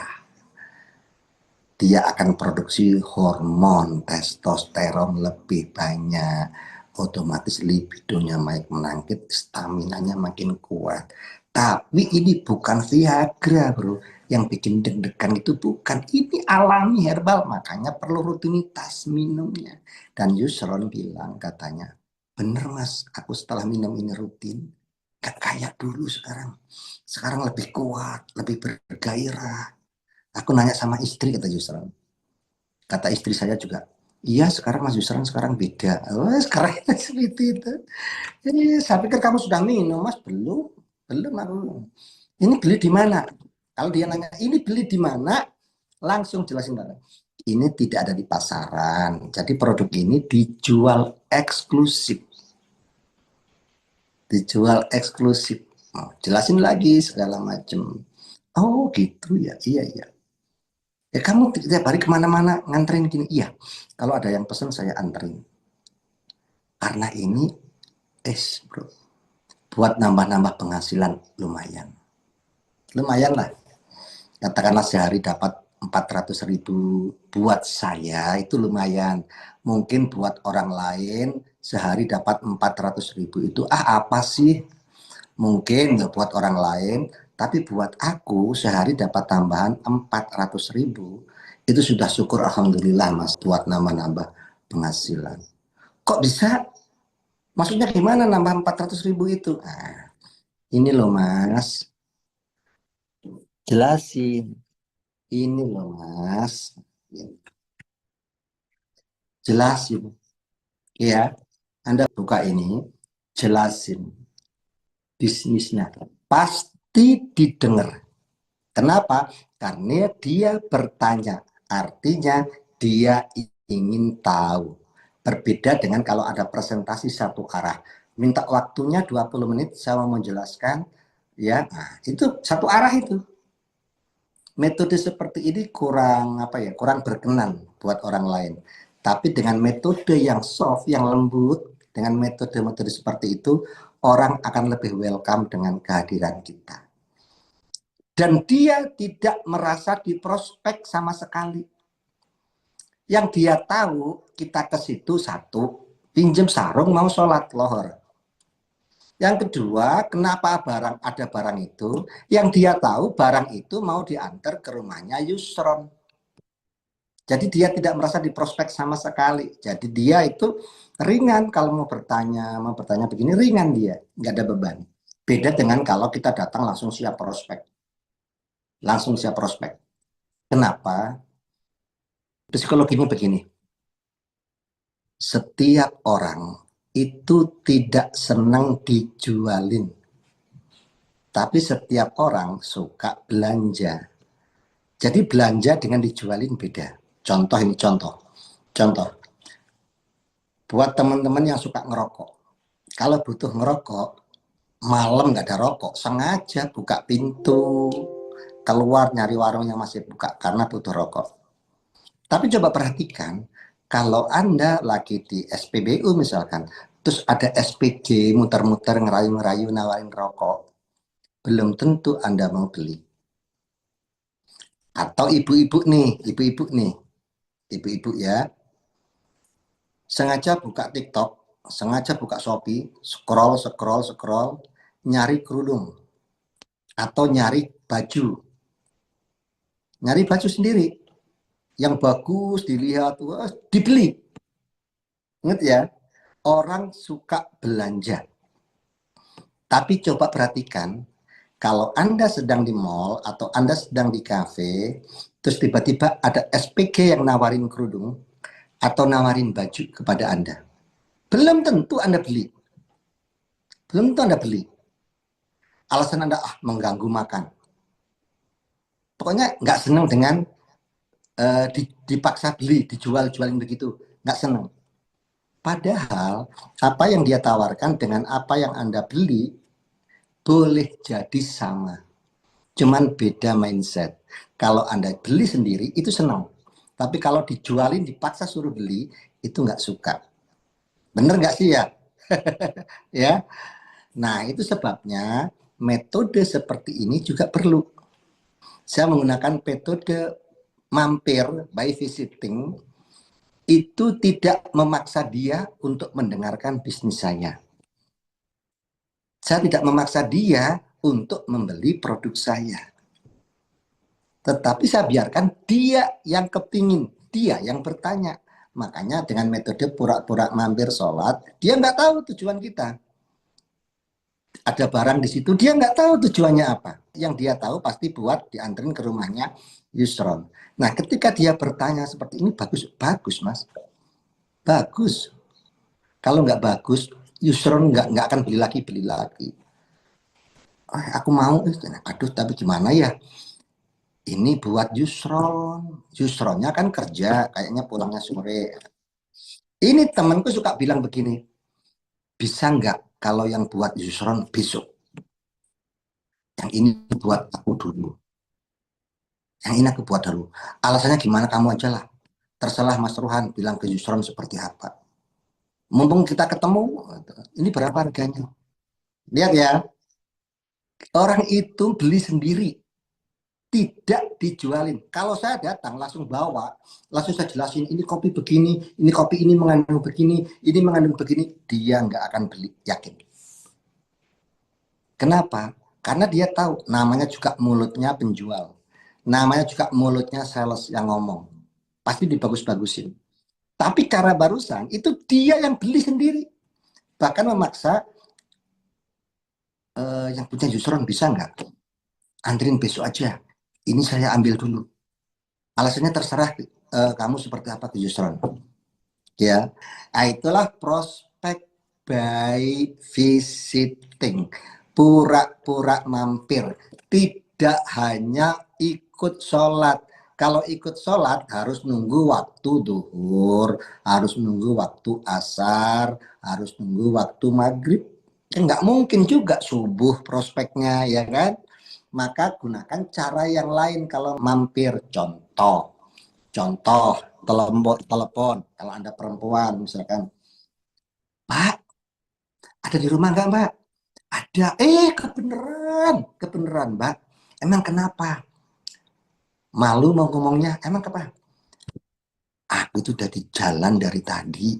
Dia akan produksi hormon testosteron lebih banyak. Otomatis libidonya makin menangkit, staminanya makin kuat. Tapi ini bukan Viagra, bro. Yang bikin deg-degan itu bukan. Ini alami herbal, makanya perlu rutinitas minumnya. Dan Yusron bilang katanya, bener mas, aku setelah minum ini rutin, gak kayak dulu sekarang. Sekarang lebih kuat, lebih bergairah. Aku nanya sama istri, kata Yusron. Kata istri saya juga, iya sekarang Mas Yusran sekarang beda. Oh, sekarang seperti itu. Jadi saya pikir kamu sudah minum, Mas. Belum aku. Ini beli di mana? Kalau dia nanya, ini beli di mana? Langsung jelasin banget. Ini tidak ada di pasaran. Jadi produk ini dijual eksklusif. Dijual eksklusif. Oh, jelasin lagi segala macam. Oh gitu ya, iya. Ya kamu tiap hari kemana-mana nganterin gini. Iya, kalau ada yang pesen saya anterin. Karena ini bro, buat nambah-nambah penghasilan lumayan. Lumayan lah. Katakanlah sehari dapat 400.000, buat saya itu lumayan. Mungkin buat orang lain sehari dapat 400.000 itu apa sih? Mungkin ya buat orang lain, tapi buat aku sehari dapat tambahan 400.000 itu sudah syukur alhamdulillah mas, buat nambah-nambah penghasilan. Kok bisa? Maksudnya gimana nambah 400.000 itu? Nah, ini loh mas, jelasin. Ini loh mas, jelasin. Ya, Anda buka ini, jelasin bisnisnya. Pasti didengar. Kenapa? Karena dia bertanya. Artinya dia ingin tahu. Berbeda dengan kalau ada presentasi satu arah. Minta waktunya 20 menit, saya mau menjelaskan. Ya, nah, itu satu arah itu. Metode seperti ini kurang berkenan buat orang lain. Tapi dengan metode yang soft, yang lembut, dengan metode-metode seperti itu, orang akan lebih welcome dengan kehadiran kita. Dan dia tidak merasa diprospek sama sekali. Yang dia tahu, kita ke situ satu, pinjem sarung mau sholat lohor. Yang kedua, kenapa ada barang itu? Yang dia tahu barang itu mau diantar ke rumahnya Yusron. Jadi dia tidak merasa diprospek sama sekali. Jadi dia itu ringan kalau mau bertanya begini ringan dia, nggak ada beban. Beda dengan kalau kita datang langsung siap prospek, langsung siap prospek. Kenapa? Psikologinya begini, setiap orang itu tidak senang dijualin, tapi setiap orang suka belanja. Jadi belanja dengan dijualin beda. Contoh ini contoh. Buat teman-teman yang suka ngerokok, kalau butuh ngerokok, malam nggak ada rokok, sengaja buka pintu, keluar nyari warung yang masih buka karena butuh rokok. Tapi coba perhatikan, kalau Anda lagi di SPBU misalkan, terus ada SPG muter-muter ngerayu-ngerayu nawarin rokok, belum tentu Anda mau beli. Atau ibu-ibu ya, sengaja buka TikTok, sengaja buka Shopee, scroll, nyari kerudung atau nyari baju sendiri yang bagus dilihat, wah, dibeli. Ingat ya, orang suka belanja. Tapi coba perhatikan, kalau Anda sedang di mall atau Anda sedang di kafe, terus tiba-tiba ada SPG yang nawarin kerudung atau nawarin baju kepada Anda. Belum tentu Anda beli. Belum tentu Anda beli. Alasan Anda mengganggu makan. Pokoknya nggak senang dengan dipaksa beli, dijual-jualin begitu. Nggak senang. Padahal apa yang dia tawarkan dengan apa yang Anda beli boleh jadi sama. Cuman beda mindset. Kalau Anda beli sendiri itu senang. Tapi kalau dijualin, dipaksa suruh beli, itu nggak suka. Bener nggak sih ya? Ya. Nah, itu sebabnya metode seperti ini juga perlu. Saya menggunakan metode mampir by visiting, itu tidak memaksa dia untuk mendengarkan bisnis saya. Saya tidak memaksa dia untuk membeli produk saya. Tetapi saya biarkan dia yang kepingin, dia yang bertanya. Makanya dengan metode pura-pura mampir sholat, dia nggak tahu tujuan kita. Ada barang di situ, dia nggak tahu tujuannya apa. Yang dia tahu pasti buat dianterin ke rumahnya Yusron. Nah, ketika dia bertanya seperti ini, bagus, bagus mas. Bagus. Kalau nggak bagus, Yusron nggak akan beli lagi. Aku mau, aduh tapi gimana ya? Ini buat Yusron. Yusronnya kan kerja, kayaknya pulangnya sore. Ini temanku suka bilang begini, bisa nggak kalau yang buat Yusron besok? Yang ini buat aku dulu. Yang ini aku buat dulu. Alasannya gimana kamu aja lah. Terserah Mas Ruhan bilang ke Yusron seperti apa. Mumpung kita ketemu, ini berapa harganya? Lihat ya, orang itu beli sendiri, tidak dijualin. Kalau saya datang langsung bawa, langsung saya jelasin ini kopi begini, ini kopi ini mengandung begini, ini mengandung begini, dia nggak akan beli, yakin. Kenapa? Karena dia tahu namanya juga mulutnya penjual. Namanya juga mulutnya sales yang ngomong. Pasti dibagus-bagusin. Tapi cara barusan itu dia yang beli sendiri. Bahkan memaksa yang punya Yusron bisa nggak? Antrin besok aja. Ini saya ambil dulu. Alasannya terserah kamu seperti apa ke Yusron. Ya, nah, itulah prospek by visiting. Pura-pura mampir. Tidak hanya ikut sholat. Kalau ikut sholat harus nunggu waktu duhur, harus nunggu waktu asar, harus nunggu waktu maghrib. Nggak mungkin juga subuh prospeknya, ya kan? Maka gunakan cara yang lain kalau mampir. Contoh, telepon. Kalau Anda perempuan, misalkan, Pak, ada di rumah nggak, Mbak? Ada. Kebeneran, Mbak. Emang kenapa? Malu mau ngomongnya. Emang kenapa? Aku itu udah di jalan dari tadi,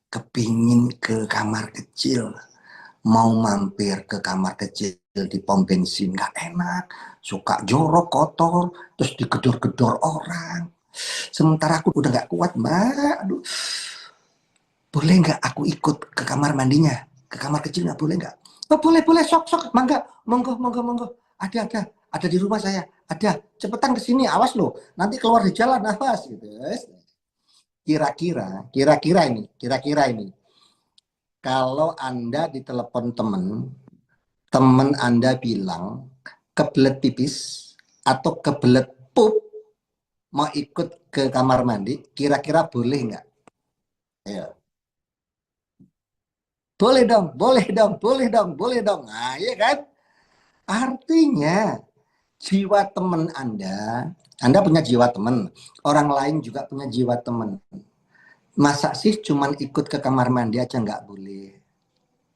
kepingin ke kamar kecil. Mau mampir ke kamar kecil di pom bensin, nggak enak. Suka jorok, kotor, terus digedor-gedor orang. Sementara aku udah nggak kuat, Mbak. Aduh, boleh nggak aku ikut ke kamar mandinya, ke kamar kecil nggak, boleh nggak? Oh, boleh, sok, mangga, monggo, ada di rumah saya, ada, cepetan ke sini, awas loh, nanti keluar di jalan, awas gitu. Kira-kira ini, kalau Anda ditelepon temen Anda bilang kebelet pipis atau kebelet pup, mau ikut ke kamar mandi, kira-kira boleh nggak? Ayo. Boleh dong. Nah, iya kan? Artinya jiwa teman Anda punya jiwa teman, orang lain juga punya jiwa teman. Masa sih cuman ikut ke kamar mandi aja nggak boleh?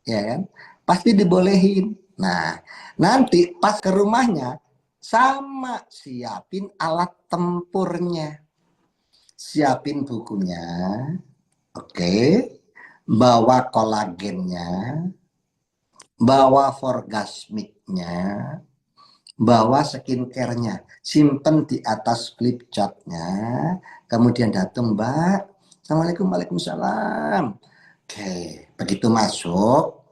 Ya kan? Pasti dibolehin. Nah, nanti pas ke rumahnya, sama siapin alat tempurnya. Siapin bukunya, oke. Bawa kolagennya, bawa forgasmicnya, bawa skincare-nya, simpen di atas flip chart-nya, kemudian datang, Mbak, Assalamualaikum, Waalaikumsalam. Oke, begitu masuk,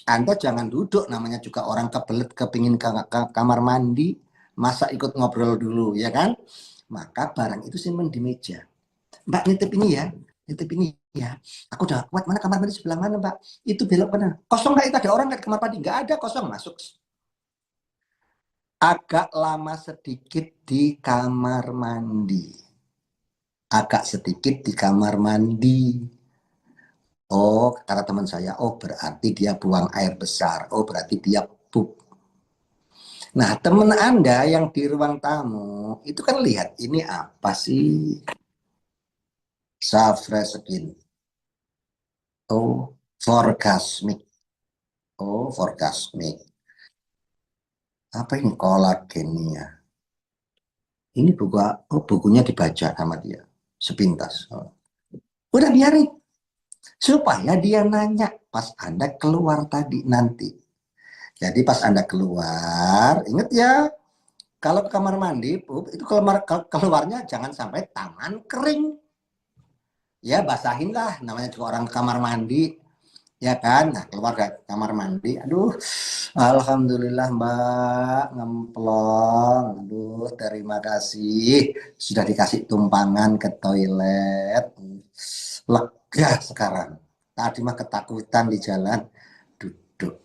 Anda jangan duduk, namanya juga orang kebelet kepingin ke kamar mandi, masa ikut ngobrol dulu, ya kan? Maka barang itu simpen di meja. Mbak, nitip ini ya, nitip ini ya. Aku udah kuat, mana kamar mandi sebelah mana, Mbak? Itu belok mana? Kosong nggak? Itu ada orang nggak di kamar mandi? Nggak ada, kosong, masuk. Agak lama sedikit di kamar mandi. Agak sedikit di kamar mandi. Oh, kata teman saya, oh berarti dia buang air besar. Oh, berarti dia pup. Nah, teman Anda yang di ruang tamu, itu kan lihat, ini apa sih? Safreskin. Oh, forgasmic. Oh, forgasmic. Apa ini kolagenia? Ini bukunya dibaca sama dia. Sepintas. Oh. Udah biarin. Supaya dia nanya pas Anda keluar tadi nanti. Jadi pas Anda keluar, ingat ya, kalau ke kamar mandi, itu keluarnya jangan sampai tangan kering. Ya basahin lah, namanya juga orang kamar mandi. Ya kan, nah keluar ke kamar mandi, aduh, alhamdulillah Mbak, ngemplong, aduh, terima kasih, sudah dikasih tumpangan ke toilet, lega sekarang. Tadi mah ketakutan di jalan, duduk,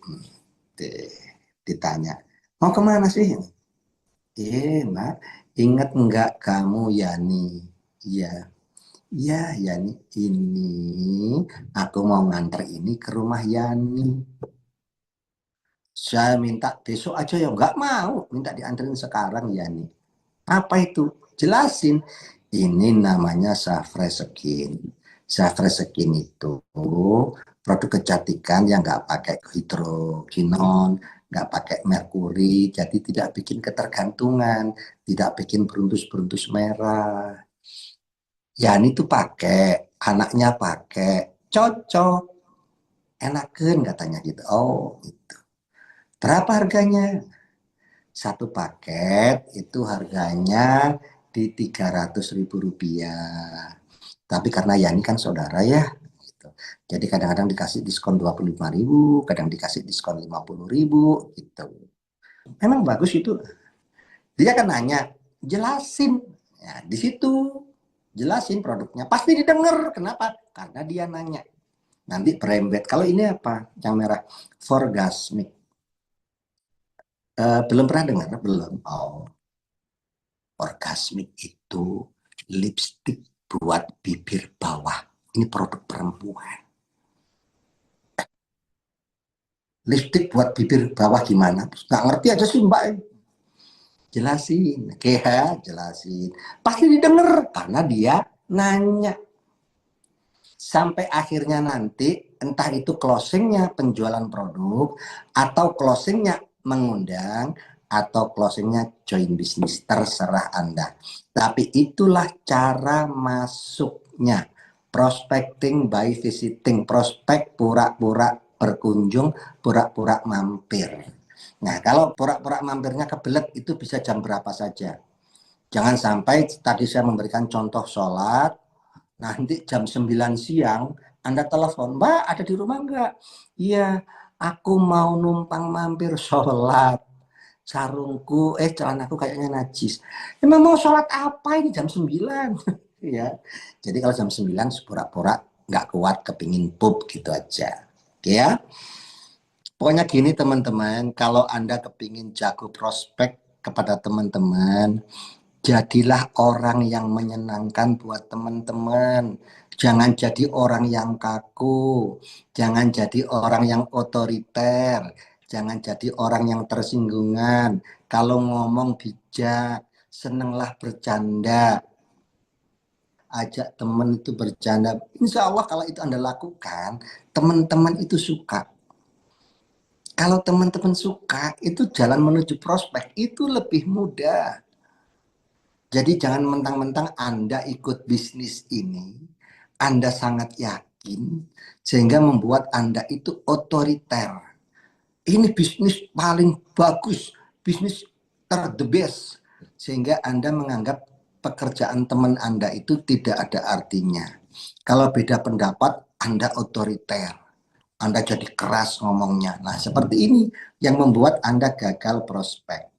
ditanya, mau kemana sih? Mbak, ingat nggak kamu Yani? Iya, iya Yani, ini aku mau nganter ini ke rumah Yani. Saya minta besok aja ya, nggak mau, minta dianterin sekarang Yani. Apa itu? Jelasin. Ini namanya Safre Skin. Safre Skin itu produk kecantikan yang nggak pakai hidrokinon, nggak pakai merkuri, jadi tidak bikin ketergantungan, tidak bikin beruntus-beruntus merah. Ya ini tuh pakai, anaknya pakai, cocok, enakan katanya gitu. Oh, itu. Berapa harganya? Satu paket itu harganya di 300.000 rupiah. Tapi karena Yani kan saudara ya, gitu. Jadi kadang-kadang dikasih diskon 25.000, kadang dikasih diskon 50.000 gitu. Memang bagus itu. Dia kan nanya, jelasin. Ya, di situ jelasin produknya. Pasti didengar. Kenapa? Karena dia nanya. Nanti berembet. Kalau ini apa? Yang merah. Forgasmic. Belum pernah dengar? Belum. Oh, Orgasmic itu lipstick buat bibir bawah. Ini produk perempuan. Lipstick buat bibir bawah gimana? Nggak ngerti aja sih mbak. Jelasin. Oke ya, jelasin. Pasti didengar karena dia nanya. Sampai akhirnya nanti entah itu closingnya penjualan produk atau closingnya mengundang atau closingnya join bisnis, terserah Anda. Tapi itulah cara masuknya. Prospecting by visiting, prospek pura-pura berkunjung, pura-pura mampir. Nah, kalau pura-pura mampirnya kebelet itu bisa jam berapa saja. Jangan sampai tadi saya memberikan contoh sholat, nanti jam 9 siang Anda telepon, Mbak ada di rumah enggak? Iya, aku mau numpang mampir sholat. Sarungku, celanaku kayaknya najis. Emang mau sholat apa ini jam 9? Ya. Jadi kalau jam 9 pura-pura nggak kuat kepingin pup gitu aja. Oke ya. Pokoknya gini teman-teman, kalau Anda kepingin jago prospek kepada teman-teman, jadilah orang yang menyenangkan buat teman-teman. Jangan jadi orang yang kaku. Jangan jadi orang yang otoriter. Jangan jadi orang yang tersinggungan. Kalau ngomong bijak, senenglah bercanda. Ajak teman itu bercanda. Insya Allah kalau itu Anda lakukan, teman-teman itu suka. Kalau teman-teman suka, itu jalan menuju prospek itu lebih mudah. Jadi jangan mentang-mentang Anda ikut bisnis ini, Anda sangat yakin, sehingga membuat Anda itu otoriter. Ini bisnis paling bagus, bisnis the best. Sehingga Anda menganggap pekerjaan teman Anda itu tidak ada artinya. Kalau beda pendapat, Anda otoriter. Anda jadi keras ngomongnya. Nah, seperti ini yang membuat Anda gagal prospek.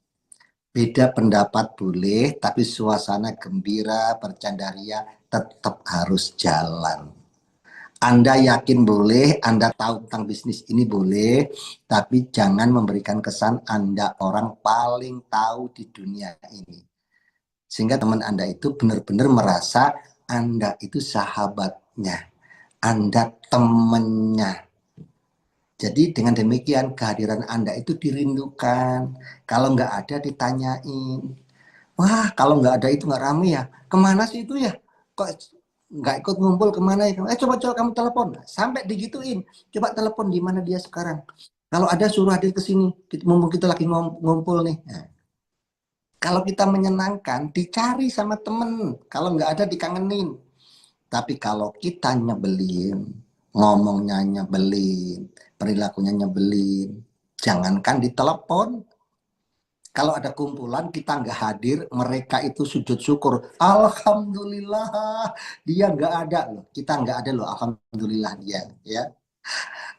Beda pendapat boleh, tapi suasana gembira, bercandaria tetap harus jalan. Anda yakin boleh, Anda tahu tentang bisnis ini boleh, tapi jangan memberikan kesan Anda orang paling tahu di dunia ini. Sehingga teman Anda itu benar-benar merasa Anda itu sahabatnya, Anda temannya. Jadi dengan demikian kehadiran Anda itu dirindukan. Kalau nggak ada ditanyain. Wah, kalau nggak ada itu nggak rame ya. Kemana sih itu ya? Kok nggak ikut ngumpul kemana ya? Coba kamu telepon. Sampai digituin. Coba telepon di mana dia sekarang. Kalau ada suruh hadir ke sini. Mumpung kita lagi ngumpul nih. Nah, kalau kita menyenangkan, dicari sama temen. Kalau nggak ada dikangenin. Tapi kalau kita nyebelin, ngomongnya nyebelin, perilakunya nyebelin, jangankan ditelepon. Kalau ada kumpulan kita nggak hadir, mereka itu sujud syukur. Alhamdulillah dia nggak ada loh. Kita nggak ada loh. Alhamdulillah dia. Ya.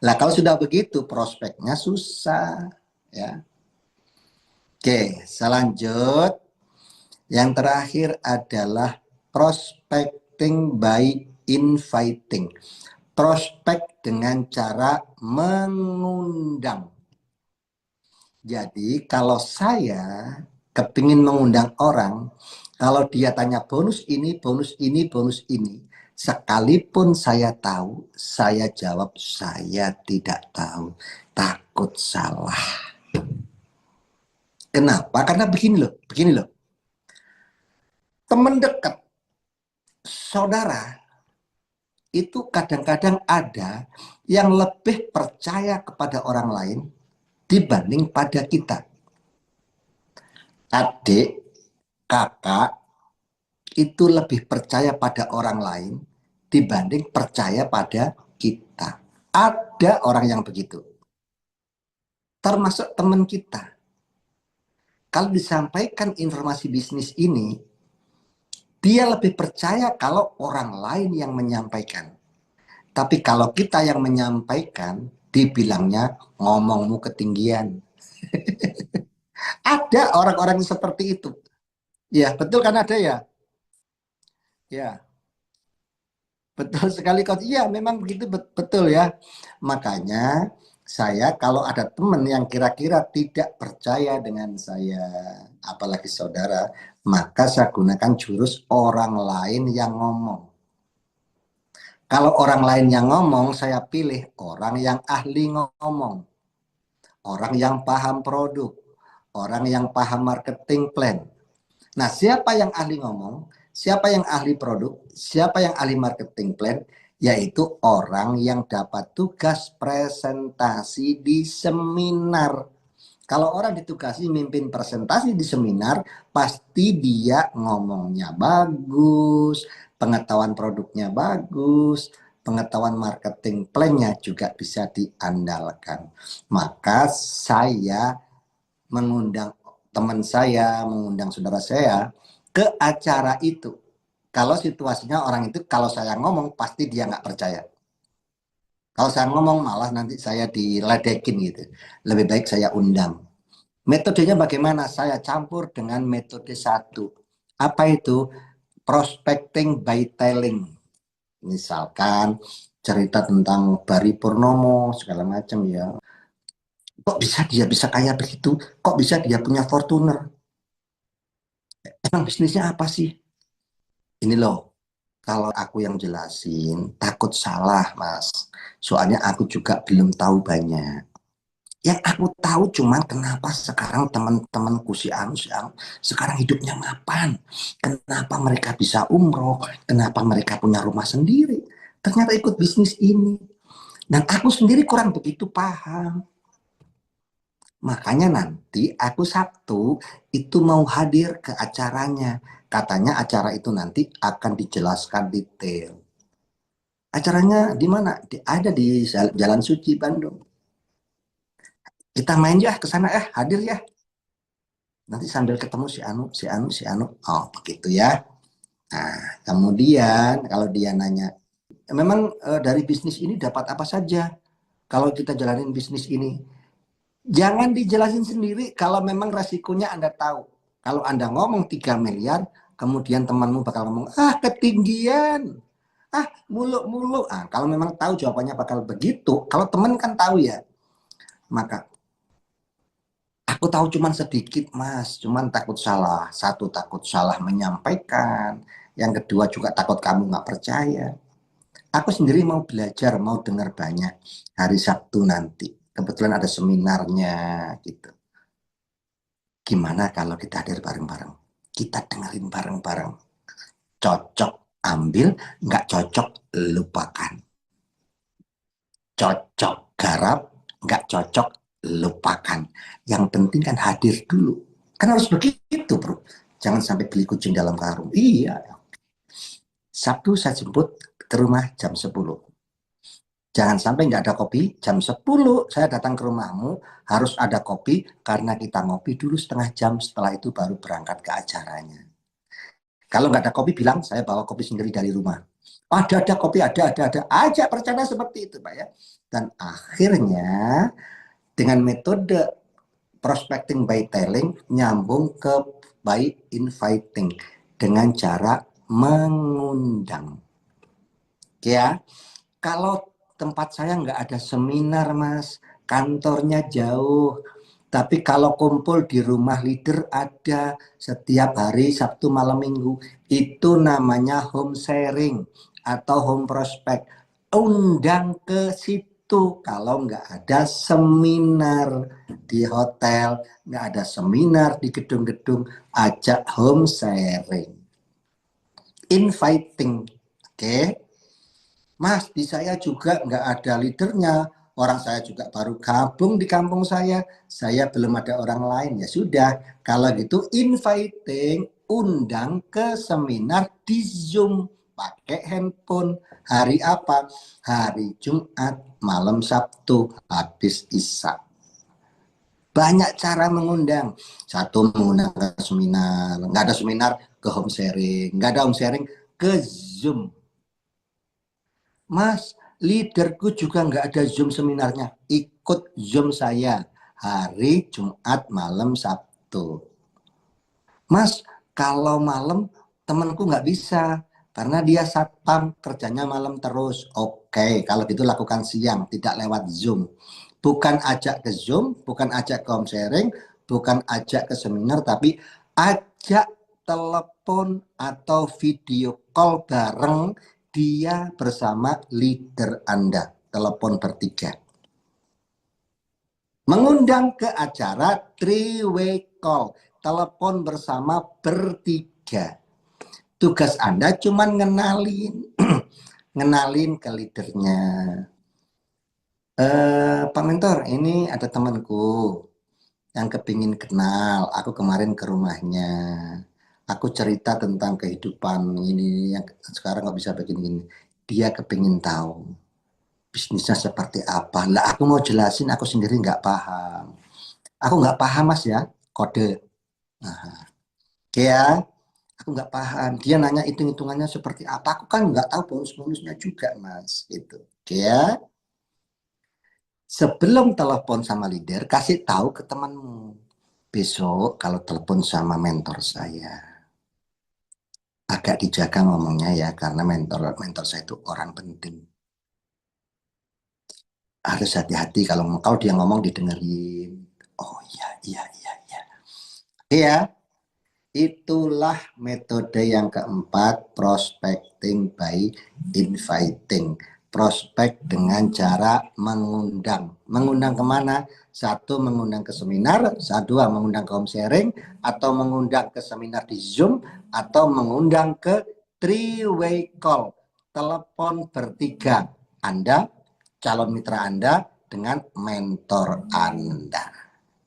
Lah kalau sudah begitu prospeknya susah. Ya. Oke, selanjut. Yang terakhir adalah prospecting by inviting. Prospek dengan cara mengundang. Jadi kalau saya kepingin mengundang orang, kalau dia tanya bonus ini, bonus ini, bonus ini, sekalipun saya tahu, saya jawab saya tidak tahu, takut salah. Kenapa? Karena begini loh. Teman dekat, saudara, itu kadang-kadang ada yang lebih percaya kepada orang lain dibanding pada kita. Adik, kakak, itu lebih percaya pada orang lain dibanding percaya pada kita. Ada orang yang begitu. Termasuk teman kita. Kalau disampaikan informasi bisnis ini, dia lebih percaya kalau orang lain yang menyampaikan. Tapi kalau kita yang menyampaikan, dibilangnya ngomongmu ketinggian. Ada orang-orang seperti itu. Ya, betul kan ada ya? Ya, betul sekali kok. Iya, memang begitu, betul ya. Makanya saya kalau ada teman yang kira-kira tidak percaya dengan saya, apalagi saudara, maka saya gunakan jurus orang lain yang ngomong. Kalau orang lain yang ngomong, saya pilih orang yang ahli ngomong. Orang yang paham produk, orang yang paham marketing plan. Nah, siapa yang ahli ngomong, siapa yang ahli produk, siapa yang ahli marketing plan, yaitu orang yang dapat tugas presentasi di seminar. Kalau orang ditugasi mimpin presentasi di seminar, pasti dia ngomongnya bagus, pengetahuan produknya bagus, pengetahuan marketing plan-nya juga bisa diandalkan. Maka saya mengundang teman saya, mengundang saudara saya ke acara itu. Kalau situasinya orang itu, kalau saya ngomong pasti dia nggak percaya. Kalau saya ngomong malah nanti saya diledekin gitu. Lebih baik saya undang. Metodenya bagaimana? Saya campur dengan metode satu. Apa itu? Prospecting by telling. Misalkan cerita tentang Bari Purnomo segala macam ya. Kok bisa dia bisa kaya begitu? Kok bisa dia punya Fortuner? Emang bisnisnya apa sih? Ini loh, kalau aku yang jelasin, takut salah, Mas. Soalnya aku juga belum tahu banyak. Yang aku tahu cuman kenapa sekarang teman-temanku si Anu, sekarang hidupnya mapan. Kenapa mereka bisa umroh, kenapa mereka punya rumah sendiri. Ternyata ikut bisnis ini. Dan aku sendiri kurang begitu paham. Makanya nanti aku Sabtu itu mau hadir ke acaranya. Katanya acara itu nanti akan dijelaskan detail. Acaranya di mana? Ada di Jalan Suci Bandung. Kita main ya ke sana hadir ya. Nanti sambil ketemu si Anu. Oh, begitu ya. Nah, kemudian kalau dia nanya, memang dari bisnis ini dapat apa saja? Kalau kita jalanin bisnis ini, jangan dijelasin sendiri kalau memang resikonya Anda tahu. Kalau Anda ngomong 3 miliar, kemudian temanmu bakal ngomong, ketinggian. Muluk-muluk. Kalau memang tahu jawabannya bakal begitu, kalau teman kan tahu ya. Maka aku tahu cuman sedikit, Mas. Cuman takut salah. Satu, takut salah menyampaikan. Yang kedua juga takut kamu nggak percaya. Aku sendiri mau belajar, mau dengar banyak hari Sabtu nanti. Kebetulan ada seminarnya gitu. Gimana kalau kita hadir bareng-bareng? Kita dengerin bareng-bareng. Cocok ambil, nggak cocok lupakan. Cocok garap, nggak cocok lupakan. Yang penting kan hadir dulu. Kan harus begitu, bro. Jangan sampai beli kucing dalam karung. Iya. Sabtu saya jemput ke rumah jam 10. Jangan sampai nggak ada kopi, jam 10 saya datang ke rumahmu, harus ada kopi, karena kita ngopi dulu setengah jam, setelah itu baru berangkat ke acaranya. Kalau nggak ada kopi, bilang saya bawa kopi sendiri dari rumah. Ada kopi, ada. Aja percaya seperti itu, Pak ya. Dan akhirnya dengan metode prospecting by telling, nyambung ke by inviting, dengan cara mengundang. Ya, kalau tempat saya nggak ada seminar, Mas, kantornya jauh. Tapi kalau kumpul di rumah leader ada setiap hari Sabtu malam Minggu. Itu namanya home sharing atau home prospect. Undang ke situ kalau nggak ada seminar di hotel, nggak ada seminar di gedung-gedung, ajak home sharing. inviting. Oke, Mas, di saya juga nggak ada leadernya. Orang saya juga baru gabung di kampung saya belum ada orang lain. Ya sudah, kalau gitu inviting, undang ke seminar di Zoom. Pakai handphone. Hari apa? Hari Jumat, malam Sabtu, habis Isya. Banyak cara mengundang. Satu, mengundang ke seminar. Nggak ada seminar, ke home sharing. Nggak ada home sharing, ke Zoom. Mas, leaderku juga nggak ada Zoom seminarnya. Ikut Zoom saya hari Jumat malam Sabtu. Mas, kalau malam temanku nggak bisa karena dia satpam kerjanya malam terus. Oke, kalau gitu lakukan siang, tidak lewat Zoom. Bukan ajak ke Zoom, bukan ajak ke home sharing, bukan ajak ke seminar, tapi ajak telepon atau video call bareng dia bersama leader Anda. Telepon bertiga. Mengundang ke acara three-way call. Telepon bersama bertiga. Tugas Anda cuma ngenalin. Ngenalin ke leadernya. Pak Mentor, ini ada temanku yang kepingin kenal. Aku kemarin ke rumahnya. Aku cerita tentang kehidupan ini yang sekarang nggak bisa begini-gini. Dia kepingin tahu bisnisnya seperti apa. Lah aku mau jelasin, aku sendiri nggak paham. Aku nggak paham mas ya, kode. Nah, ya, aku nggak paham. Dia nanya hitung-hitungannya seperti apa. Aku kan nggak tahu bonus-bonusnya juga mas. Gitu. Ya, sebelum telepon sama leader, kasih tahu ke temanmu. Besok kalau telepon sama mentor saya, agak dijaga ngomongnya ya, karena mentor mentor saya itu orang penting. Harus hati-hati kalau dia ngomong didengerin. Oh iya, iya, iya, iya. Iya, itulah metode yang keempat, prospecting by inviting. Prospek dengan cara mengundang. Mengundang kemana? Satu, mengundang ke seminar. Satu, mengundang ke home sharing. Atau mengundang ke seminar di Zoom. Atau mengundang ke three-way call. Telepon bertiga. Anda, calon mitra Anda, dengan mentor Anda.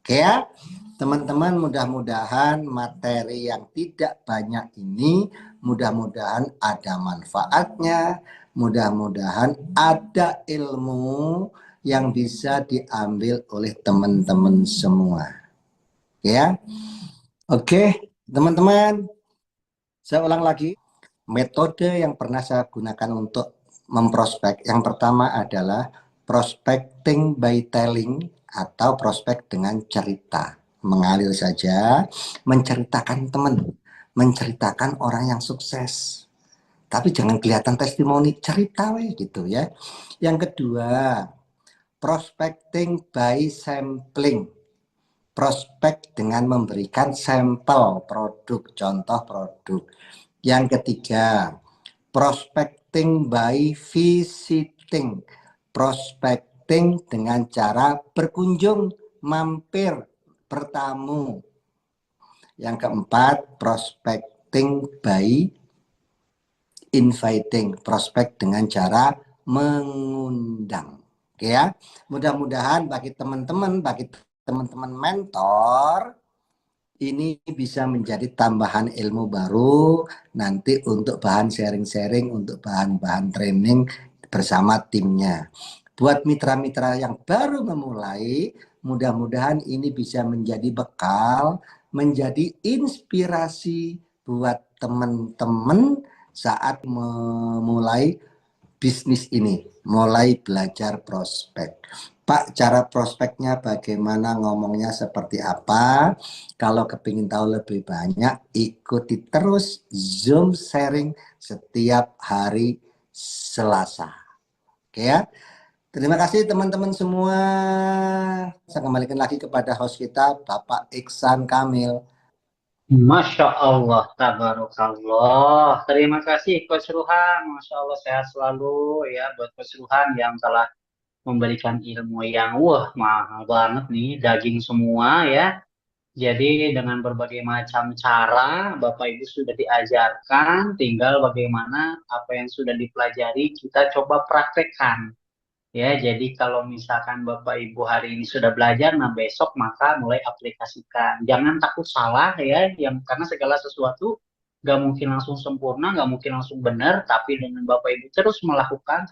Oke ya, teman-teman, mudah-mudahan materi yang tidak banyak ini, mudah-mudahan ada manfaatnya, mudah-mudahan ada ilmu yang bisa diambil oleh teman-teman semua. Ya, oke, teman-teman, saya ulang lagi, metode yang pernah saya gunakan untuk memprospek, yang pertama adalah prospecting by telling atau prospek dengan cerita. Mengalir saja, menceritakan teman, menceritakan orang yang sukses. Tapi jangan kelihatan testimoni, cerita we gitu ya. Yang kedua, prospecting by sampling. Prospek dengan memberikan sampel produk, contoh produk. Yang ketiga, prospecting by visiting. Prospecting dengan cara berkunjung, mampir, bertamu. Yang keempat, prospecting by inviting. Prospek dengan cara mengundang. Oke ya. Mudah-mudahan bagi teman-teman mentor, ini bisa menjadi tambahan ilmu baru nanti untuk bahan sharing-sharing, untuk bahan-bahan training bersama timnya. Buat mitra-mitra yang baru memulai, mudah-mudahan ini bisa menjadi bekal, menjadi inspirasi buat teman-teman saat memulai bisnis ini, mulai belajar prospek. Pak, cara prospeknya bagaimana, ngomongnya seperti apa? Kalau kepingin tahu lebih banyak, ikuti terus Zoom sharing setiap hari Selasa. Oke ya. Terima kasih teman-teman semua. Saya kembalikan lagi kepada host kita, Bapak Iksan Kamil. Masya Allah, tabarakallah. Terima kasih Coach Ruhan. Masya Allah, sehat selalu ya buat Coach Ruhan yang telah memberikan ilmu yang mahal banget nih, daging semua ya. Jadi dengan berbagai macam cara Bapak Ibu sudah diajarkan, tinggal bagaimana apa yang sudah dipelajari kita coba praktekkan. Ya, jadi kalau misalkan Bapak Ibu hari ini sudah belajar, nah besok maka mulai aplikasikan. Jangan takut salah ya, yang karena segala sesuatu nggak mungkin langsung sempurna, nggak mungkin langsung benar, tapi dengan Bapak Ibu terus melakukan,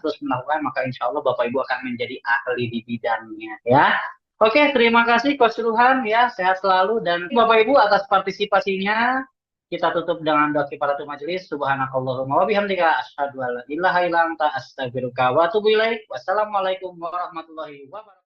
maka insya Allah Bapak Ibu akan menjadi ahli di bidangnya ya. Oke, terima kasih Coach Ruhan ya, sehat selalu dan Bapak Ibu atas partisipasinya. Kita tutup dengan doa kifaratul majelis. Subhanakallahumma wa bihamdika asyhadu an la ilaha illa anta astaghfiruka wa atubu ilaik. Wassalamualaikum warahmatullahi wabarakatuh.